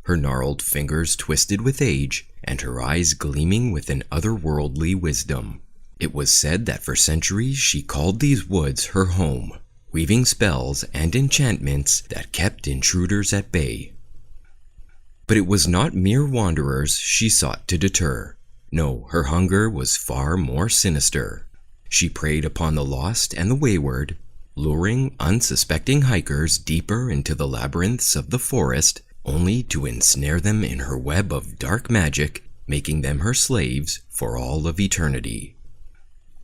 Speaker 1: her gnarled fingers twisted with age, and her eyes gleaming with an otherworldly wisdom. It was said that for centuries she called these woods her home, weaving spells and enchantments that kept intruders at bay. But it was not mere wanderers she sought to deter. No, her hunger was far more sinister. She preyed upon the lost and the wayward, luring unsuspecting hikers deeper into the labyrinths of the forest, only to ensnare them in her web of dark magic, making them her slaves for all of eternity.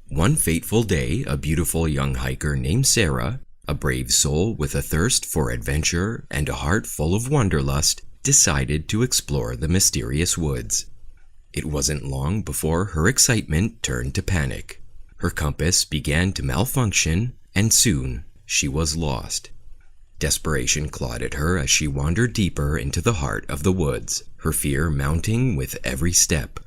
Speaker 1: One fateful day, a beautiful young hiker named Sarah, a brave soul with a thirst for adventure and a heart full of wanderlust, decided to explore the mysterious woods. It wasn't long before her excitement turned to panic. Her compass began to malfunction, and soon she was lost. Desperation clawed at her as she wandered deeper into the heart of the woods, her fear mounting with every step.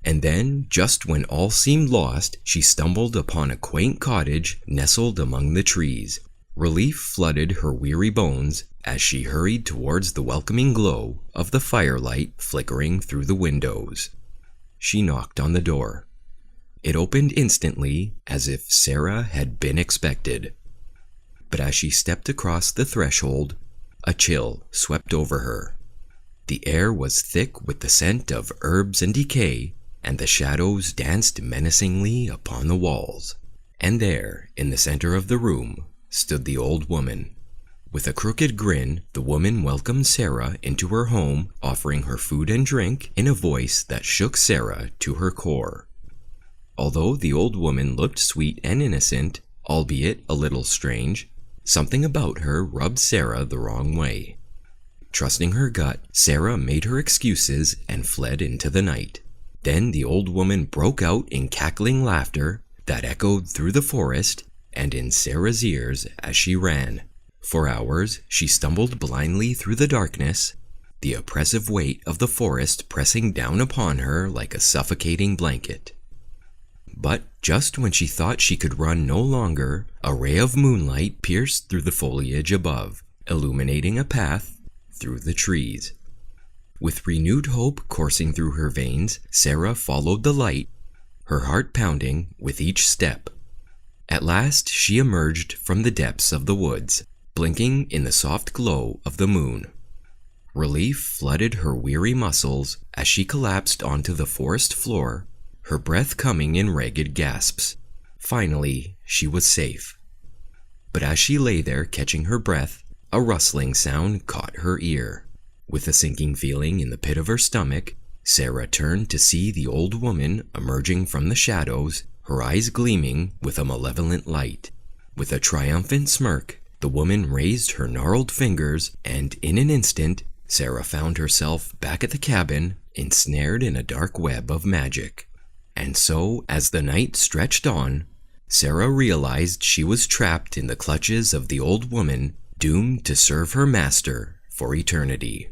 Speaker 1: And then, just when all seemed lost, she stumbled upon a quaint cottage nestled among the trees. Relief flooded her weary bones as she hurried towards the welcoming glow of the firelight flickering through the windows. She knocked on the door. It opened instantly, as if Sarah had been expected. But as she stepped across the threshold, a chill swept over her. The air was thick with the scent of herbs and decay, and the shadows danced menacingly upon the walls. And there, in the center of the room, stood the old woman. With a crooked grin, the woman welcomed Sarah into her home, offering her food and drink in a voice that shook Sarah to her core. Although the old woman looked sweet and innocent, albeit a little strange, something about her rubbed Sarah the wrong way. Trusting her gut, Sarah made her excuses and fled into the night. Then the old woman broke out in cackling laughter that echoed through the forest and in Sarah's ears as she ran. For hours, she stumbled blindly through the darkness, the oppressive weight of the forest pressing down upon her like a suffocating blanket. But just when she thought she could run no longer, a ray of moonlight pierced through the foliage above, illuminating a path through the trees. With renewed hope coursing through her veins, Sarah followed the light, her heart pounding with each step. At last, she emerged from the depths of the woods, blinking in the soft glow of the moon. Relief flooded her weary muscles as she collapsed onto the forest floor, her breath coming in ragged gasps. Finally, she was safe. But as she lay there catching her breath, a rustling sound caught her ear. With a sinking feeling in the pit of her stomach, Sarah turned to see the old woman emerging from the shadows, her eyes gleaming with a malevolent light. With a triumphant smirk, the woman raised her gnarled fingers, and in an instant, Sarah found herself back at the cabin, ensnared in a dark web of magic. And so, as the night stretched on, Sarah realized she was trapped in the clutches of the old woman, doomed to serve her master for eternity.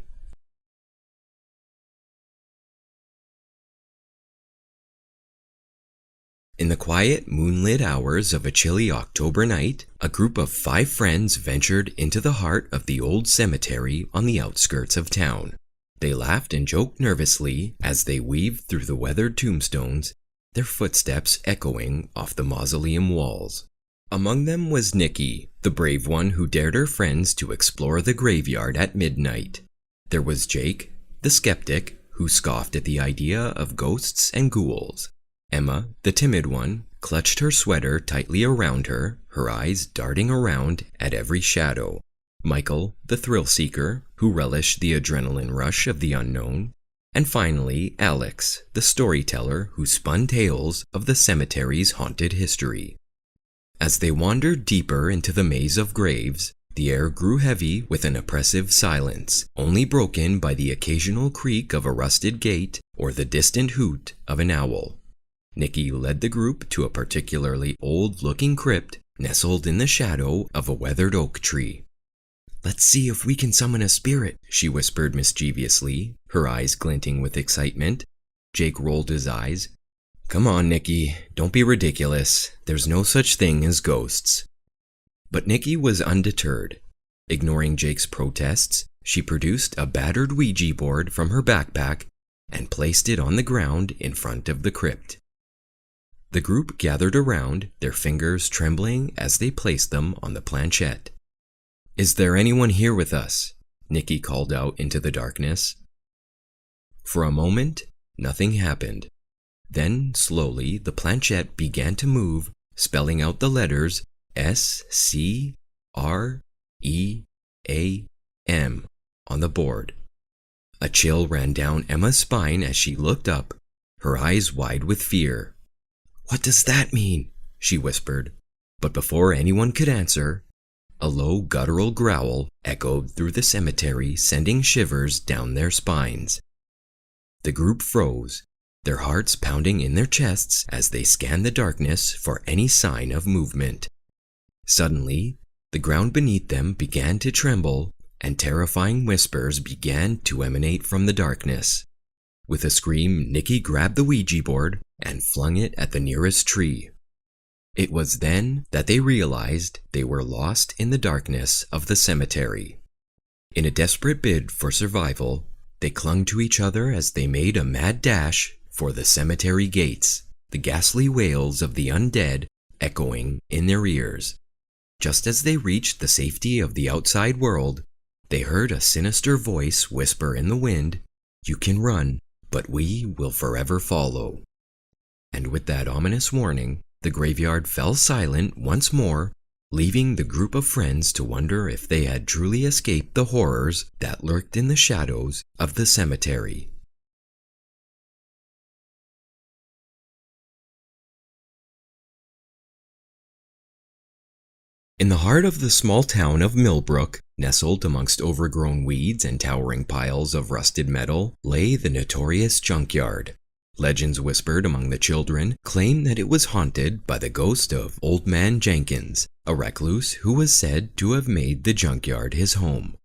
Speaker 1: In the quiet, moonlit hours of a chilly October night, a group of 5 friends ventured into the heart of the old cemetery on the outskirts of town. They laughed and joked nervously as they weaved through the weathered tombstones, their footsteps echoing off the mausoleum walls. Among them was Nikki, the brave one who dared her friends to explore the graveyard at midnight. There was Jake, the skeptic, who scoffed at the idea of ghosts and ghouls. Emma, the timid one, clutched her sweater tightly around her, her eyes darting around at every shadow. Michael, the thrill-seeker, who relished the adrenaline rush of the unknown. And finally, Alex, the storyteller who spun tales of the cemetery's haunted history. As they wandered deeper into the maze of graves, the air grew heavy with an oppressive silence, only broken by the occasional creak of a rusted gate or the distant hoot of an owl. Nikki led the group to a particularly old-looking crypt nestled in the shadow of a weathered oak tree. "Let's see if we can summon a spirit," she whispered mischievously, her eyes glinting with excitement. Jake rolled his eyes. "Come on, Nikki, don't be ridiculous. There's no such thing as ghosts." But Nikki was undeterred. Ignoring Jake's protests, she produced a battered Ouija board from her backpack and placed it on the ground in front of the crypt. The group gathered around, their fingers trembling as they placed them on the planchette. "Is there anyone here with us?" Nikki called out into the darkness. For a moment, nothing happened. Then, slowly, the planchette began to move, spelling out the letters S-C-R-E-A-M on the board. A chill ran down Emma's spine as she looked up, her eyes wide with fear. "What does that mean?" she whispered. But before anyone could answer, a low guttural growl echoed through the cemetery, sending shivers down their spines. The group froze, their hearts pounding in their chests as they scanned the darkness for any sign of movement. Suddenly, the ground beneath them began to tremble, and terrifying whispers began to emanate from the darkness. With a scream, Nikki grabbed the Ouija board and flung it at the nearest tree. It was then that they realized they were lost in the darkness of the cemetery. In a desperate bid for survival, they clung to each other as they made a mad dash for the cemetery gates, the ghastly wails of the undead echoing in their ears. Just as they reached the safety of the outside world, they heard a sinister voice whisper in the wind, "You can run, but we will forever follow." And with that ominous warning, the graveyard fell silent once more, leaving the group of friends to wonder if they had truly escaped the horrors that lurked in the shadows of the cemetery. In the heart of the small town of Millbrook, nestled amongst overgrown weeds and towering piles of rusted metal, lay the notorious junkyard. Legends whispered among the children claim that it was haunted by the ghost of Old Man Jenkins, a recluse who was said to have made the junkyard his home.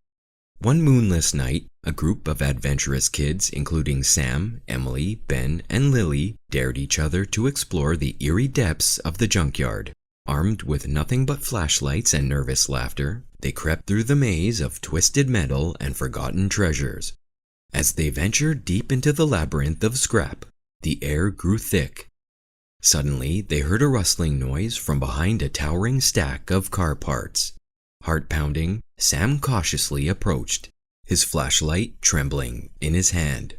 Speaker 1: One moonless night, a group of adventurous kids, including Sam, Emily, Ben, and Lily, dared each other to explore the eerie depths of the junkyard. Armed with nothing but flashlights and nervous laughter, they crept through the maze of twisted metal and forgotten treasures. As they ventured deep into the labyrinth of scrap, the air grew thick. Suddenly, they heard a rustling noise from behind a towering stack of car parts. Heart-pounding, Sam cautiously approached, his flashlight trembling in his hand.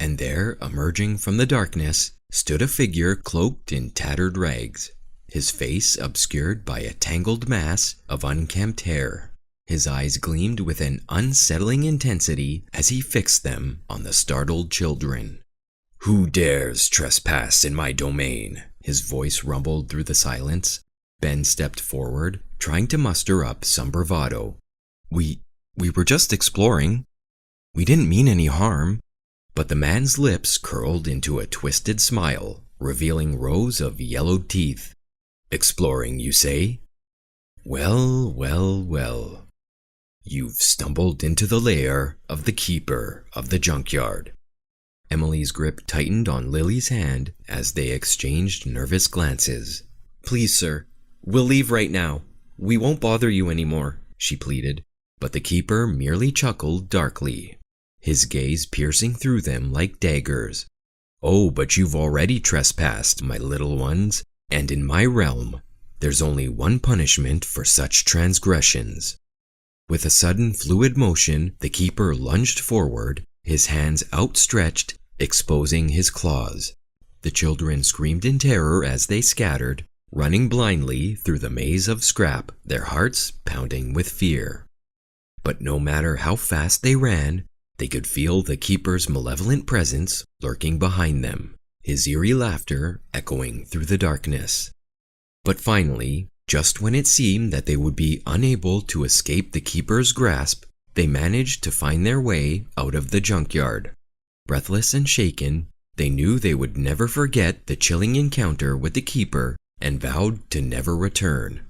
Speaker 1: And there, emerging from the darkness, stood a figure cloaked in tattered rags, his face obscured by a tangled mass of unkempt hair. His eyes gleamed with an unsettling intensity as he fixed them on the startled children. "Who dares trespass in my domain?" His voice rumbled through the silence. Ben stepped forward, trying to muster up some bravado. We were just exploring. We didn't mean any harm." But the man's lips curled into a twisted smile, revealing rows of yellowed teeth. "Exploring, you say? Well, well, well. You've stumbled into the lair of the keeper of the junkyard. Emily's grip tightened on Lily's hand as they exchanged nervous glances. "Please, sir, we'll leave right now. We won't bother you anymore," she pleaded, but the keeper merely chuckled darkly, his gaze piercing through them like daggers. "Oh, but you've already trespassed, my little ones, and in my realm, there's only one punishment for such transgressions." With a sudden fluid motion, the keeper lunged forward, his hands outstretched, exposing his claws. The children screamed in terror as they scattered, running blindly through the maze of scrap, their hearts pounding with fear. But no matter how fast they ran, they could feel the keeper's malevolent presence lurking behind them, his eerie laughter echoing through the darkness. But finally, just when it seemed that they would be unable to escape the keeper's grasp, they managed to find their way out of the junkyard. Breathless and shaken, they knew they would never forget the chilling encounter with the keeper and vowed to never return.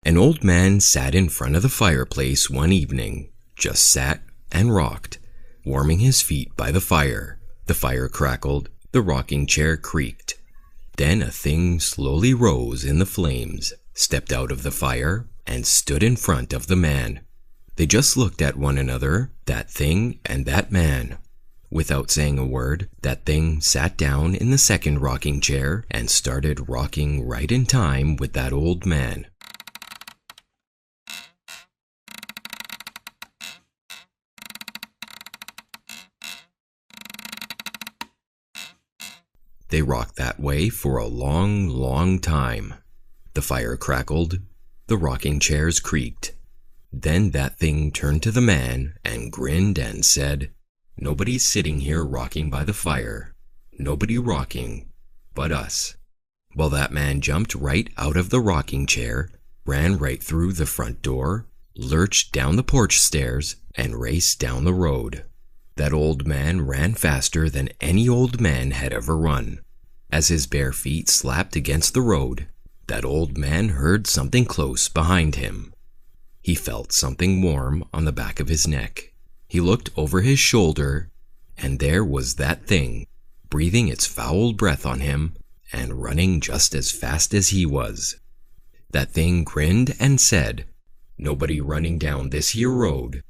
Speaker 1: An old man sat in front of the fireplace one evening, just sat and rocked, warming his feet by the fire. The fire crackled, the rocking chair creaked. Then a thing slowly rose in the flames, stepped out of the fire, and stood in front of the man. They just looked at one another, that thing and that man. Without saying a word, that thing sat down in the second rocking chair and started rocking right in time with that old man. They rocked that way for a long, long time. The fire crackled, the rocking chairs creaked. Then that thing turned to the man and grinned and said, "Nobody's sitting here rocking by the fire. Nobody rocking but us." Well, that man jumped right out of the rocking chair, ran right through the front door, lurched down the porch stairs, and raced down the road. That old man ran faster than any old man had ever run. As his bare feet slapped against the road, that old man heard something close behind him. He felt something warm on the back of his neck. He looked over his shoulder, and there was that thing, breathing its foul breath on him and running just as fast as he was. That thing grinned and said, "Nobody running down this here road.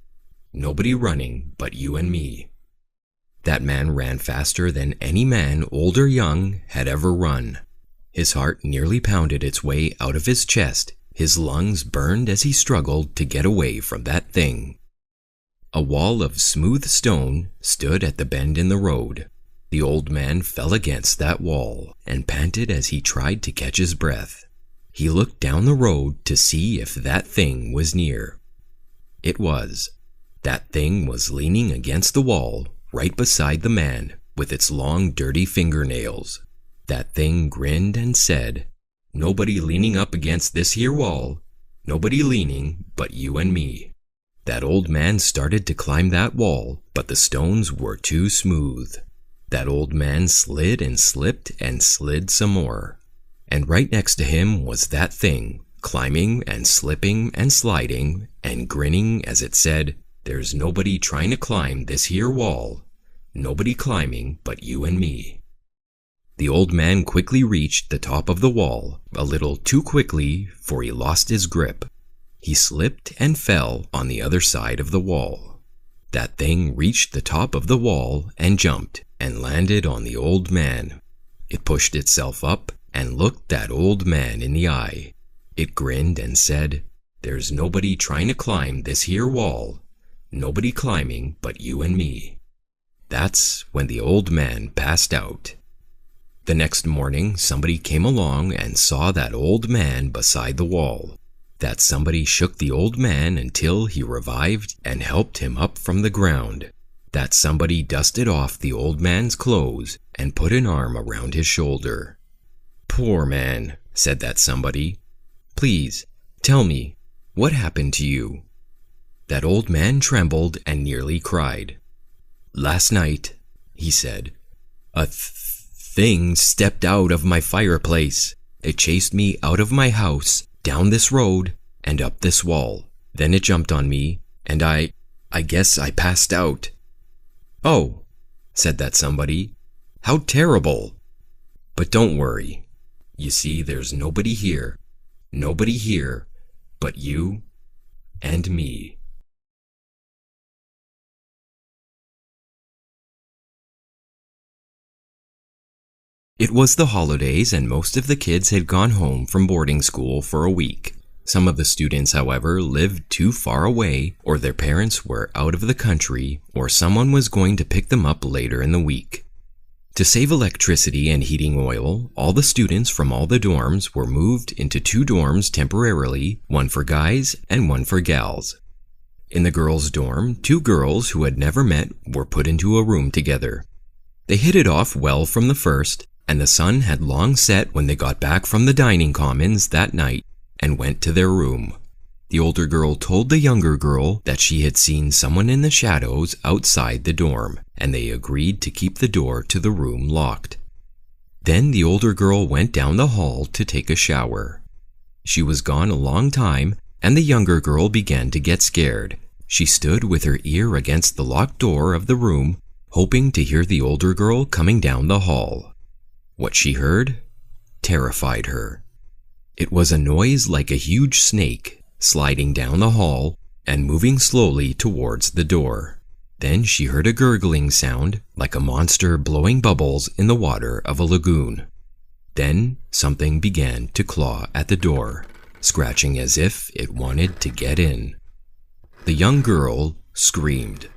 Speaker 1: Nobody running but you and me." That man ran faster than any man, old or young, had ever run. His heart nearly pounded its way out of his chest. His lungs burned as he struggled to get away from that thing. A wall of smooth stone stood at the bend in the road. The old man fell against that wall and panted as he tried to catch his breath. He looked down the road to see if that thing was near. It was. That thing was leaning against the wall, right beside the man, with its long, dirty fingernails. That thing grinned and said, "Nobody leaning up against this here wall. Nobody leaning but you and me." That old man started to climb that wall, but the stones were too smooth. That old man slid and slipped and slid some more. And right next to him was that thing, climbing and slipping and sliding and grinning as it said, "There's nobody trying to climb this here wall. Nobody climbing but you and me." The old man quickly reached the top of the wall, a little too quickly, for he lost his grip. He slipped and fell on the other side of the wall. That thing reached the top of the wall and jumped and landed on the old man. It pushed itself up and looked that old man in the eye. It grinned and said, "There's nobody trying to climb this here wall. Nobody climbing but you and me." That's when the old man passed out. The next morning, somebody came along and saw that old man beside the wall. That somebody shook the old man until he revived and helped him up from the ground. That somebody dusted off the old man's clothes and put an arm around his shoulder. "Poor man," said that somebody. "Please, tell me, what happened to you?" That old man trembled and nearly cried. "Last night," he said, "a thing stepped out of my fireplace. It chased me out of my house, down this road, and up this wall. Then it jumped on me, and I guess I passed out." "Oh," said that somebody. "How terrible! But don't worry. You see, there's nobody here but you and me." It was the holidays, and most of the kids had gone home from boarding school for a week. Some of the students, however, lived too far away, or their parents were out of the country, or someone was going to pick them up later in the week. To save electricity and heating oil, all the students from all the dorms were moved into 2 dorms temporarily, one for guys and one for gals. In the girls' dorm, 2 girls who had never met were put into a room together. They hit it off well from the first, and the sun had long set when they got back from the dining commons that night and went to their room. The older girl told the younger girl that she had seen someone in the shadows outside the dorm, and they agreed to keep the door to the room locked. Then the older girl went down the hall to take a shower. She was gone a long time, and the younger girl began to get scared. She stood with her ear against the locked door of the room, hoping to hear the older girl coming down the hall. What she heard terrified her. It was a noise like a huge snake, sliding down the hall and moving slowly towards the door. Then she heard a gurgling sound, like a monster blowing bubbles in the water of a lagoon. Then something began to claw at the door, scratching as if it wanted to get in. The young girl screamed.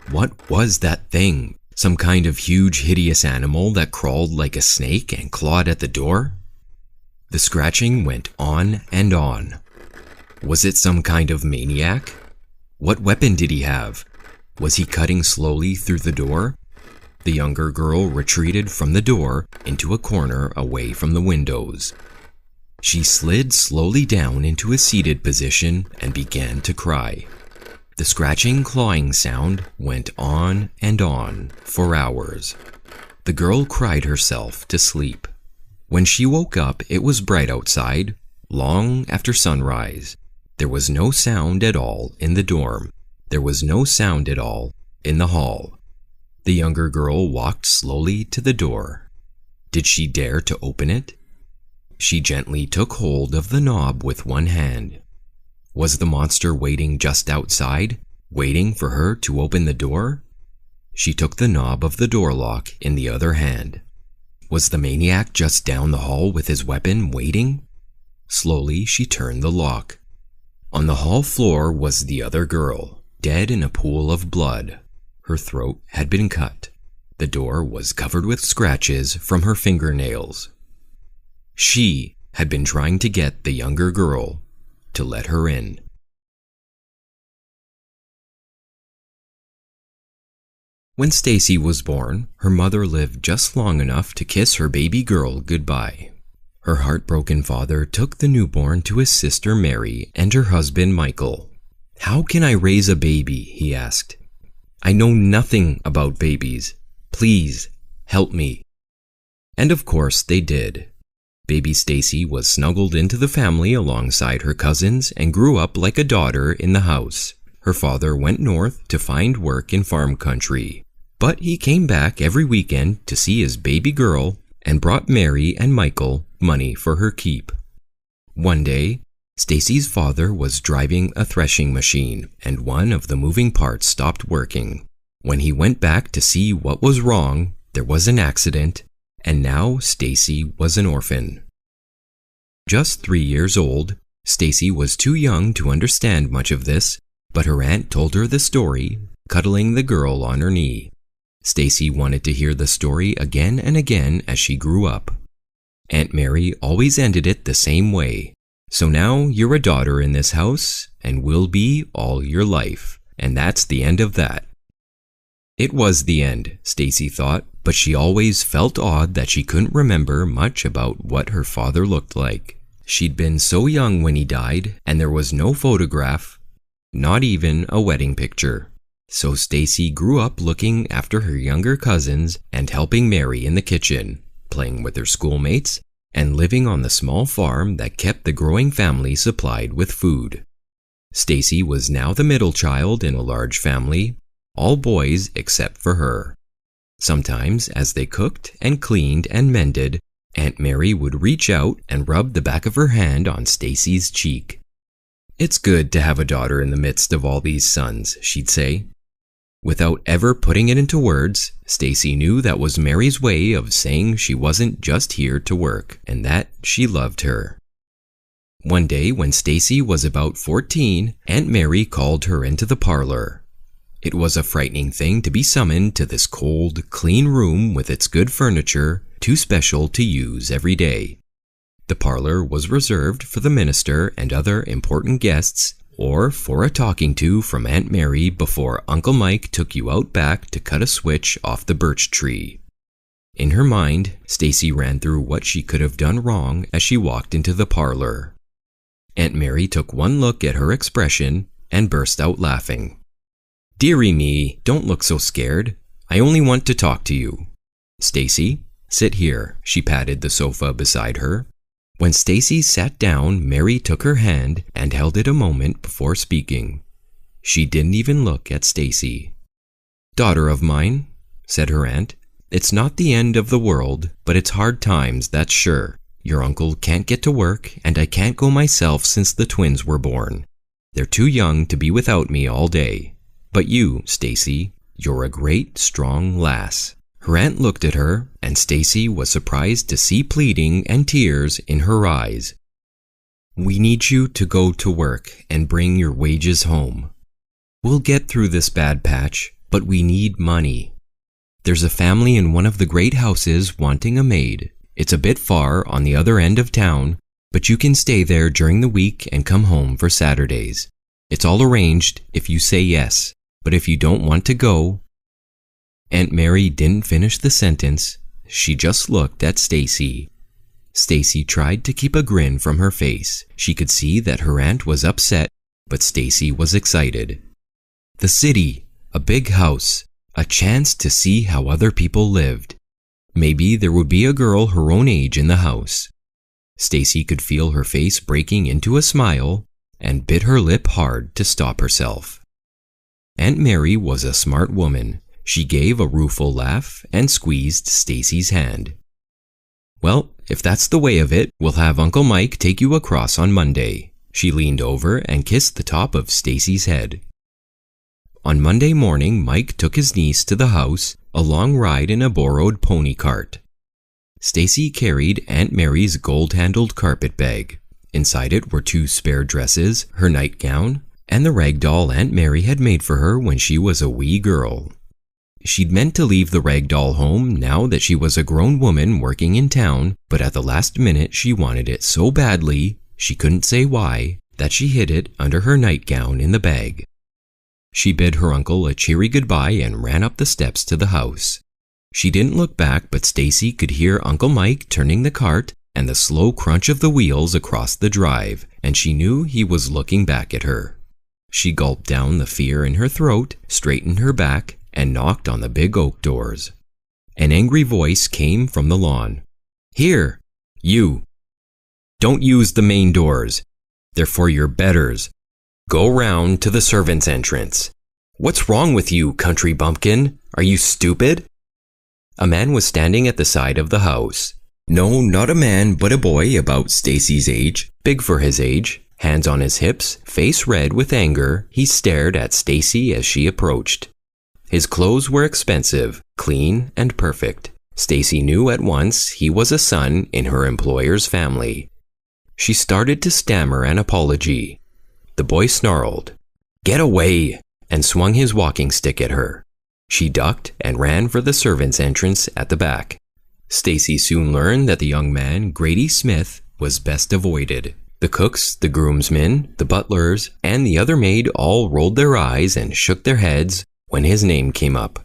Speaker 1: What was that thing? Some kind of huge, hideous animal that crawled like a snake and clawed at the door? The scratching went on and on. Was it some kind of maniac? What weapon did he have? Was he cutting slowly through the door? The younger girl retreated from the door into a corner away from the windows. She slid slowly down into a seated position and began to cry. The scratching, clawing sound went on and on for hours. The girl cried herself to sleep. When she woke up, it was bright outside, long after sunrise. There was no sound at all in the dorm. There was no sound at all in the hall. The younger girl walked slowly to the door. Did she dare to open it? She gently took hold of the knob with one hand. Was the monster waiting just outside, waiting for her to open the door? She took the knob of the door lock in the other hand. Was the maniac just down the hall with his weapon, waiting? Slowly she turned the lock. On the hall floor was the other girl, dead in a pool of blood. Her throat had been cut. The door was covered with scratches from her fingernails. She had been trying to get the younger girl to let her in. When Stacy was born, her mother lived just long enough to kiss her baby girl goodbye. Her heartbroken father took the newborn to his sister Mary and her husband Michael. "How can I raise a baby?" he asked. "I know nothing about babies. Please, help me." And of course they did. Baby Stacy was snuggled into the family alongside her cousins and grew up like a daughter in the house. Her father went north to find work in farm country, but he came back every weekend to see his baby girl and brought Mary and Michael money for her keep. One day, Stacy's father was driving a threshing machine and one of the moving parts stopped working. When he went back to see what was wrong, there was an accident, and now Stacy was an orphan. Just 3 years old, Stacy was too young to understand much of this, but her aunt told her the story, cuddling the girl on her knee. Stacy wanted to hear the story again and again as she grew up. Aunt Mary always ended it the same way. "So now you're a daughter in this house, and will be all your life, and that's the end of that." It was the end, Stacy thought, but she always felt odd that she couldn't remember much about what her father looked like. She'd been so young when he died, and there was no photograph, not even a wedding picture. So Stacy grew up looking after her younger cousins and helping Mary in the kitchen, playing with her schoolmates, and living on the small farm that kept the growing family supplied with food. Stacy was now the middle child in a large family, all boys except for her. Sometimes, as they cooked and cleaned and mended, Aunt Mary would reach out and rub the back of her hand on Stacy's cheek. "It's good to have a daughter in the midst of all these sons," she'd say. Without ever putting it into words, Stacy knew that was Mary's way of saying she wasn't just here to work and that she loved her. One day when Stacy was about 14, Aunt Mary called her into the parlor. It was a frightening thing to be summoned to this cold, clean room with its good furniture, too special to use every day. The parlor was reserved for the minister and other important guests, or for a talking to from Aunt Mary before Uncle Mike took you out back to cut a switch off the birch tree. In her mind, Stacy ran through what she could have done wrong as she walked into the parlor. Aunt Mary took one look at her expression and burst out laughing. "Dearie me, don't look so scared. I only want to talk to you. Stacy, sit here." She patted the sofa beside her. When Stacy sat down, Mary took her hand and held it a moment before speaking. She didn't even look at Stacy. "Daughter of mine," said her aunt, "it's not the end of the world, but it's hard times, that's sure. Your uncle can't get to work, and I can't go myself since the twins were born. They're too young to be without me all day. But you, Stacy, you're a great, strong lass." Her aunt looked at her, and Stacy was surprised to see pleading and tears in her eyes. "We need you to go to work and bring your wages home. We'll get through this bad patch, but we need money. There's a family in one of the great houses wanting a maid. It's a bit far on the other end of town, but you can stay there during the week and come home for Saturdays. It's all arranged if you say yes, but if you don't want to go..." Aunt Mary didn't finish the sentence. She just looked at Stacy. Stacy tried to keep a grin from her face. She could see that her aunt was upset, but Stacy was excited. The city, a big house, a chance to see how other people lived. Maybe there would be a girl her own age in the house. Stacy could feel her face breaking into a smile and bit her lip hard to stop herself. Aunt Mary was a smart woman. She gave a rueful laugh and squeezed Stacy's hand. "Well, if that's the way of it, we'll have Uncle Mike take you across on Monday." She leaned over and kissed the top of Stacy's head. On Monday morning, Mike took his niece to the house, a long ride in a borrowed pony cart. Stacy carried Aunt Mary's gold-handled carpet bag. Inside it were 2 spare dresses, her nightgown, and the rag doll Aunt Mary had made for her when she was a wee girl. She'd meant to leave the rag doll home now that she was a grown woman working in town, but at the last minute she wanted it so badly, she couldn't say why, that she hid it under her nightgown in the bag. She bid her uncle a cheery goodbye and ran up the steps to the house. She didn't look back, but Stacy could hear Uncle Mike turning the cart and the slow crunch of the wheels across the drive, and she knew he was looking back at her. She gulped down the fear in her throat, straightened her back, and knocked on the big oak doors. An angry voice came from the lawn. "Here, you! Don't use the main doors. They're for your betters. Go round to the servants' entrance. What's wrong with you, country bumpkin? Are you stupid?" A man was standing at the side of the house. No, not a man, but a boy about Stacy's age, big for his age, hands on his hips, face red with anger. He stared at Stacy as she approached. His clothes were expensive, clean, and perfect. Stacy knew at once he was a son in her employer's family. She started to stammer an apology. The boy snarled, "Get away!" and swung his walking stick at her. She ducked and ran for the servants' entrance at the back. Stacy soon learned that the young man, Grady Smith, was best avoided. The cooks, the groomsmen, the butlers, and the other maid all rolled their eyes and shook their heads when his name came up.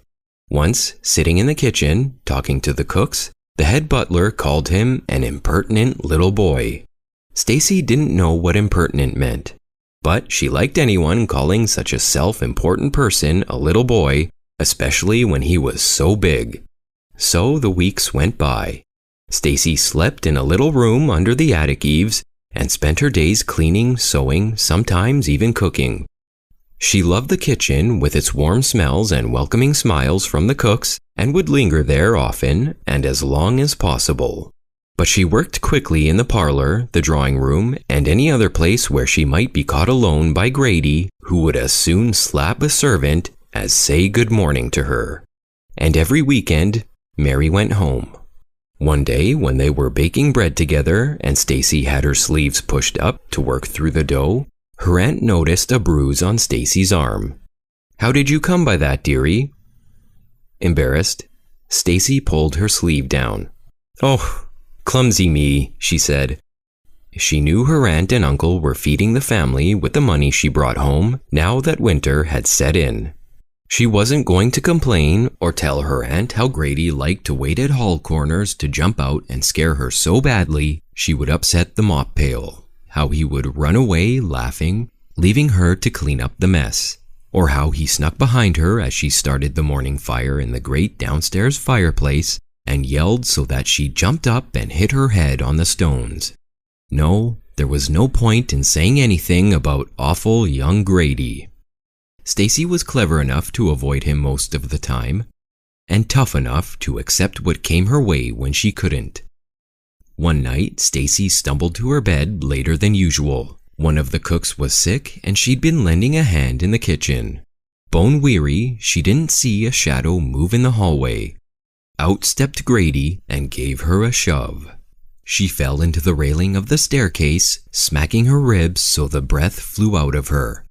Speaker 1: Once, sitting in the kitchen, talking to the cooks, the head butler called him an impertinent little boy. Stacy didn't know what impertinent meant, but she liked anyone calling such a self-important person a little boy, especially when he was so big. So the weeks went by. Stacy slept in a little room under the attic eaves, and spent her days cleaning, sewing, sometimes even cooking. She loved the kitchen with its warm smells and welcoming smiles from the cooks and would linger there often and as long as possible. But she worked quickly in the parlor, the drawing room, and any other place where she might be caught alone by Grady, who would as soon slap a servant as say good morning to her. And every weekend, Mary went home. One day, when they were baking bread together and Stacy had her sleeves pushed up to work through the dough, her aunt noticed a bruise on Stacy's arm. "How did you come by that, dearie?" Embarrassed, Stacy pulled her sleeve down. "Oh, clumsy me," she said. She knew her aunt and uncle were feeding the family with the money she brought home now that winter had set in. She wasn't going to complain or tell her aunt how Grady liked to wait at hall corners to jump out and scare her so badly she would upset the mop pail, how he would run away laughing, leaving her to clean up the mess, or how he snuck behind her as she started the morning fire in the great downstairs fireplace and yelled so that she jumped up and hit her head on the stones. No, there was no point in saying anything about awful young Grady. Stacy was clever enough to avoid him most of the time, and tough enough to accept what came her way when she couldn't. One night, Stacy stumbled to her bed later than usual. One of the cooks was sick, and she'd been lending a hand in the kitchen. Bone weary, she didn't see a shadow move in the hallway. Out stepped Grady and gave her a shove. She fell into the railing of the staircase, smacking her ribs so the breath flew out of her.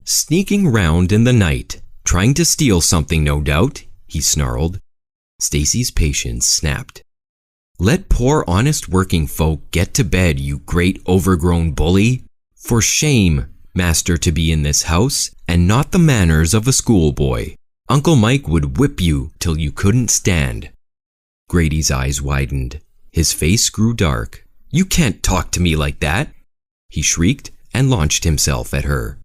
Speaker 1: "Sneaking round in the night, trying to steal something, no doubt," he snarled. Stacy's patience snapped. "Let poor honest working folk get to bed, you great overgrown bully. For shame, master, to be in this house, and not the manners of a schoolboy. Uncle Mike would whip you till you couldn't stand." Grady's eyes widened. His face grew dark. "You can't talk to me like that," he shrieked and launched himself at her.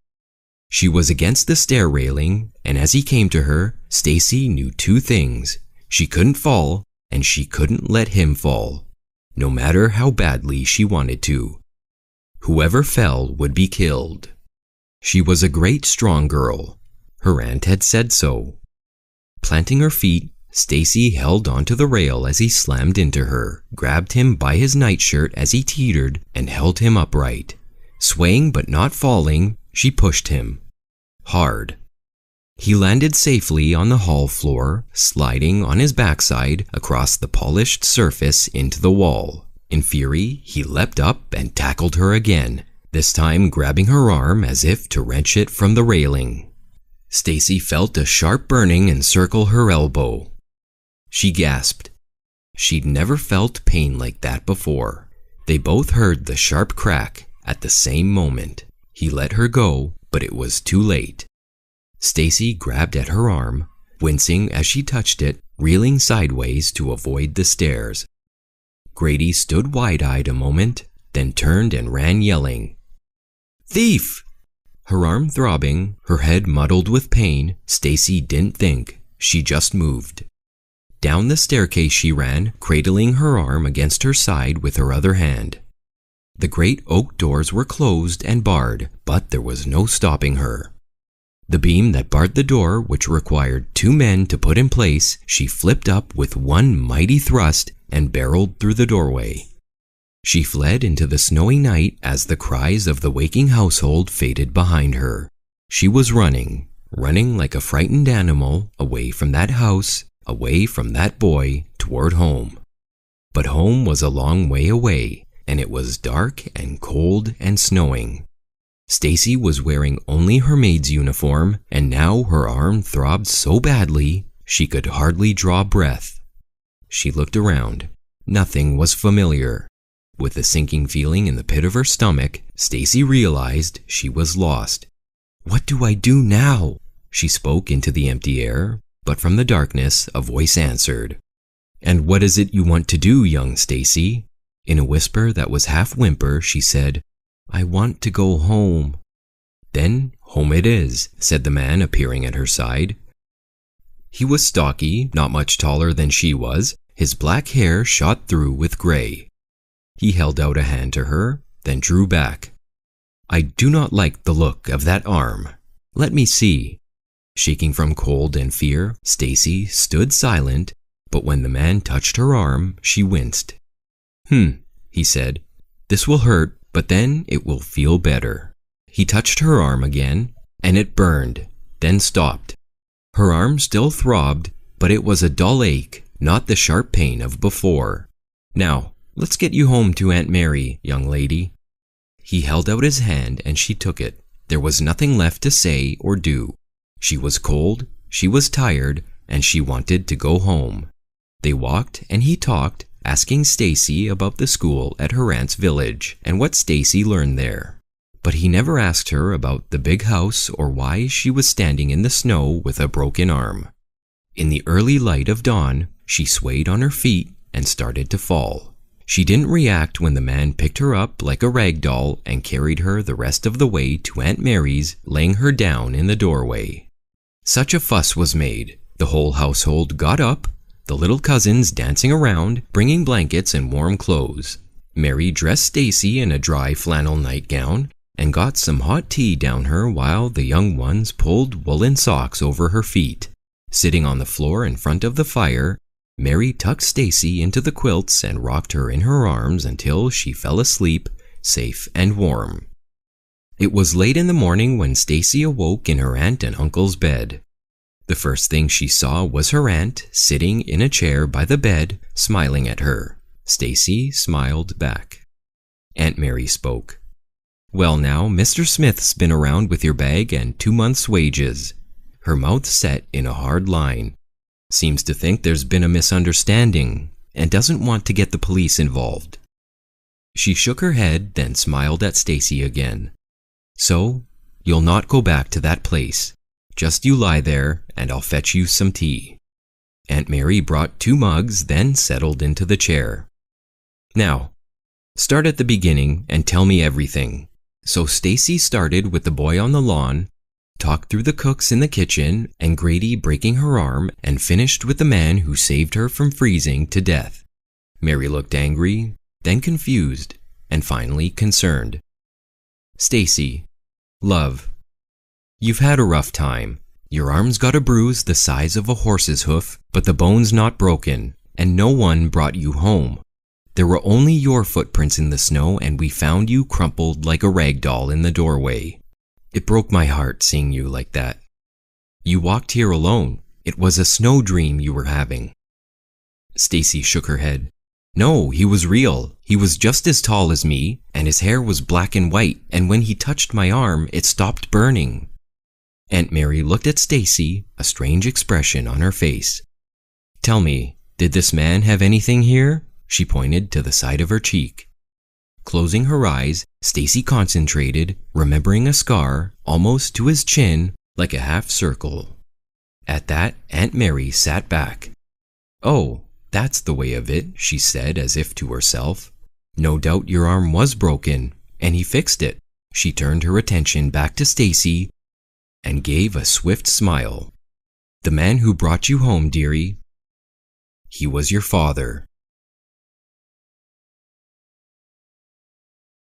Speaker 1: She was against the stair railing, and as he came to her, Stacy knew two things. She couldn't fall, and she couldn't let him fall, no matter how badly she wanted to. Whoever fell would be killed. She was a great strong girl. Her aunt had said so. Planting her feet, Stacy held onto the rail as he slammed into her, grabbed him by his nightshirt as he teetered, and held him upright. Swaying but not falling, she pushed him. Hard. He landed safely on the hall floor, sliding on his backside across the polished surface into the wall. In fury, he leapt up and tackled her again, this time grabbing her arm as if to wrench it from the railing. Stacy felt a sharp burning encircle her elbow. She gasped. She'd never felt pain like that before. They both heard the sharp crack at the same moment. He let her go, but it was too late. Stacy grabbed at her arm, wincing as she touched it, reeling sideways to avoid the stairs. Grady stood wide-eyed a moment, then turned and ran yelling. "Thief!" Her arm throbbing, her head muddled with pain, Stacy didn't think. She just moved. Down the staircase she ran, cradling her arm against her side with her other hand. The great oak doors were closed and barred, but there was no stopping her. The beam that barred the door, which required two men to put in place, she flipped up with one mighty thrust and barreled through the doorway. She fled into the snowy night as the cries of the waking household faded behind her. She was running like a frightened animal, away from that house, away from that boy, toward home. But home was a long way away, and it was dark and cold and snowing. Stacy was wearing only her maid's uniform, and now her arm throbbed so badly she could hardly draw breath. She looked around. Nothing was familiar. With a sinking feeling in the pit of her stomach, Stacy realized she was lost. "What do I do now?" She spoke into the empty air, but from the darkness a voice answered. "And what is it you want to do, young Stacy?" In a whisper that was half whimper, she said, "I want to go home." "Then home it is," said the man, appearing at her side. He was stocky, not much taller than she was. His black hair shot through with gray. He held out a hand to her, then drew back. "I do not like the look of that arm. Let me see." Shaking from cold and fear, Stacy stood silent, but when the man touched her arm, she winced. He said. "This will hurt, but then it will feel better." He touched her arm again, and it burned, then stopped. Her arm still throbbed, but it was a dull ache, not the sharp pain of before. "Now, let's get you home to Aunt Mary, young lady." He held out his hand and she took it. There was nothing left to say or do. She was cold, she was tired, and she wanted to go home. They walked and he talked, asking Stacy about the school at her aunt's village and what Stacy learned there. But he never asked her about the big house or why she was standing in the snow with a broken arm. In the early light of dawn, she swayed on her feet and started to fall. She didn't react when the man picked her up like a rag doll and carried her the rest of the way to Aunt Mary's, laying her down in the doorway. Such a fuss was made. The whole household got up, the little cousins dancing around, bringing blankets and warm clothes. Mary dressed Stacy in a dry flannel nightgown and got some hot tea down her while the young ones pulled woolen socks over her feet. Sitting on the floor in front of the fire, Mary tucked Stacy into the quilts and rocked her in her arms until she fell asleep, safe and warm. It was late in the morning when Stacy awoke in her aunt and uncle's bed. The first thing she saw was her aunt sitting in a chair by the bed, smiling at her. Stacy smiled back. Aunt Mary spoke. "Well now, Mr. Smith's been around with your bag and 2 months' wages." Her mouth set in a hard line. "Seems to think there's been a misunderstanding and doesn't want to get the police involved." She shook her head, then smiled at Stacy again. "So, you'll not go back to that place. Just you lie there and I'll fetch you some tea." Aunt Mary brought 2 mugs, then settled into the chair. "Now, start at the beginning and tell me everything." So Stacy started with the boy on the lawn, talked through the cooks in the kitchen and Grady breaking her arm, and finished with the man who saved her from freezing to death. Mary looked angry, then confused, and finally concerned. "Stacy, love, you've had a rough time. Your arm's got a bruise the size of a horse's hoof, but the bone's not broken, and no one brought you home. There were only your footprints in the snow, and we found you crumpled like a rag doll in the doorway. It broke my heart seeing you like that. You walked here alone. It was a snow dream you were having." Stacy shook her head. "No, he was real. He was just as tall as me, and his hair was black and white, and when he touched my arm, it stopped burning." Aunt Mary looked at Stacy, a strange expression on her face. "Tell me, did this man have anything here?" She pointed to the side of her cheek. Closing her eyes, Stacy concentrated, remembering a scar, almost to his chin, like a half circle. At that, Aunt Mary sat back. "Oh, that's the way of it," she said as if to herself. "No doubt your arm was broken, and he fixed it." She turned her attention back to Stacy and gave a swift smile. "The man who brought you home, dearie, he was your father."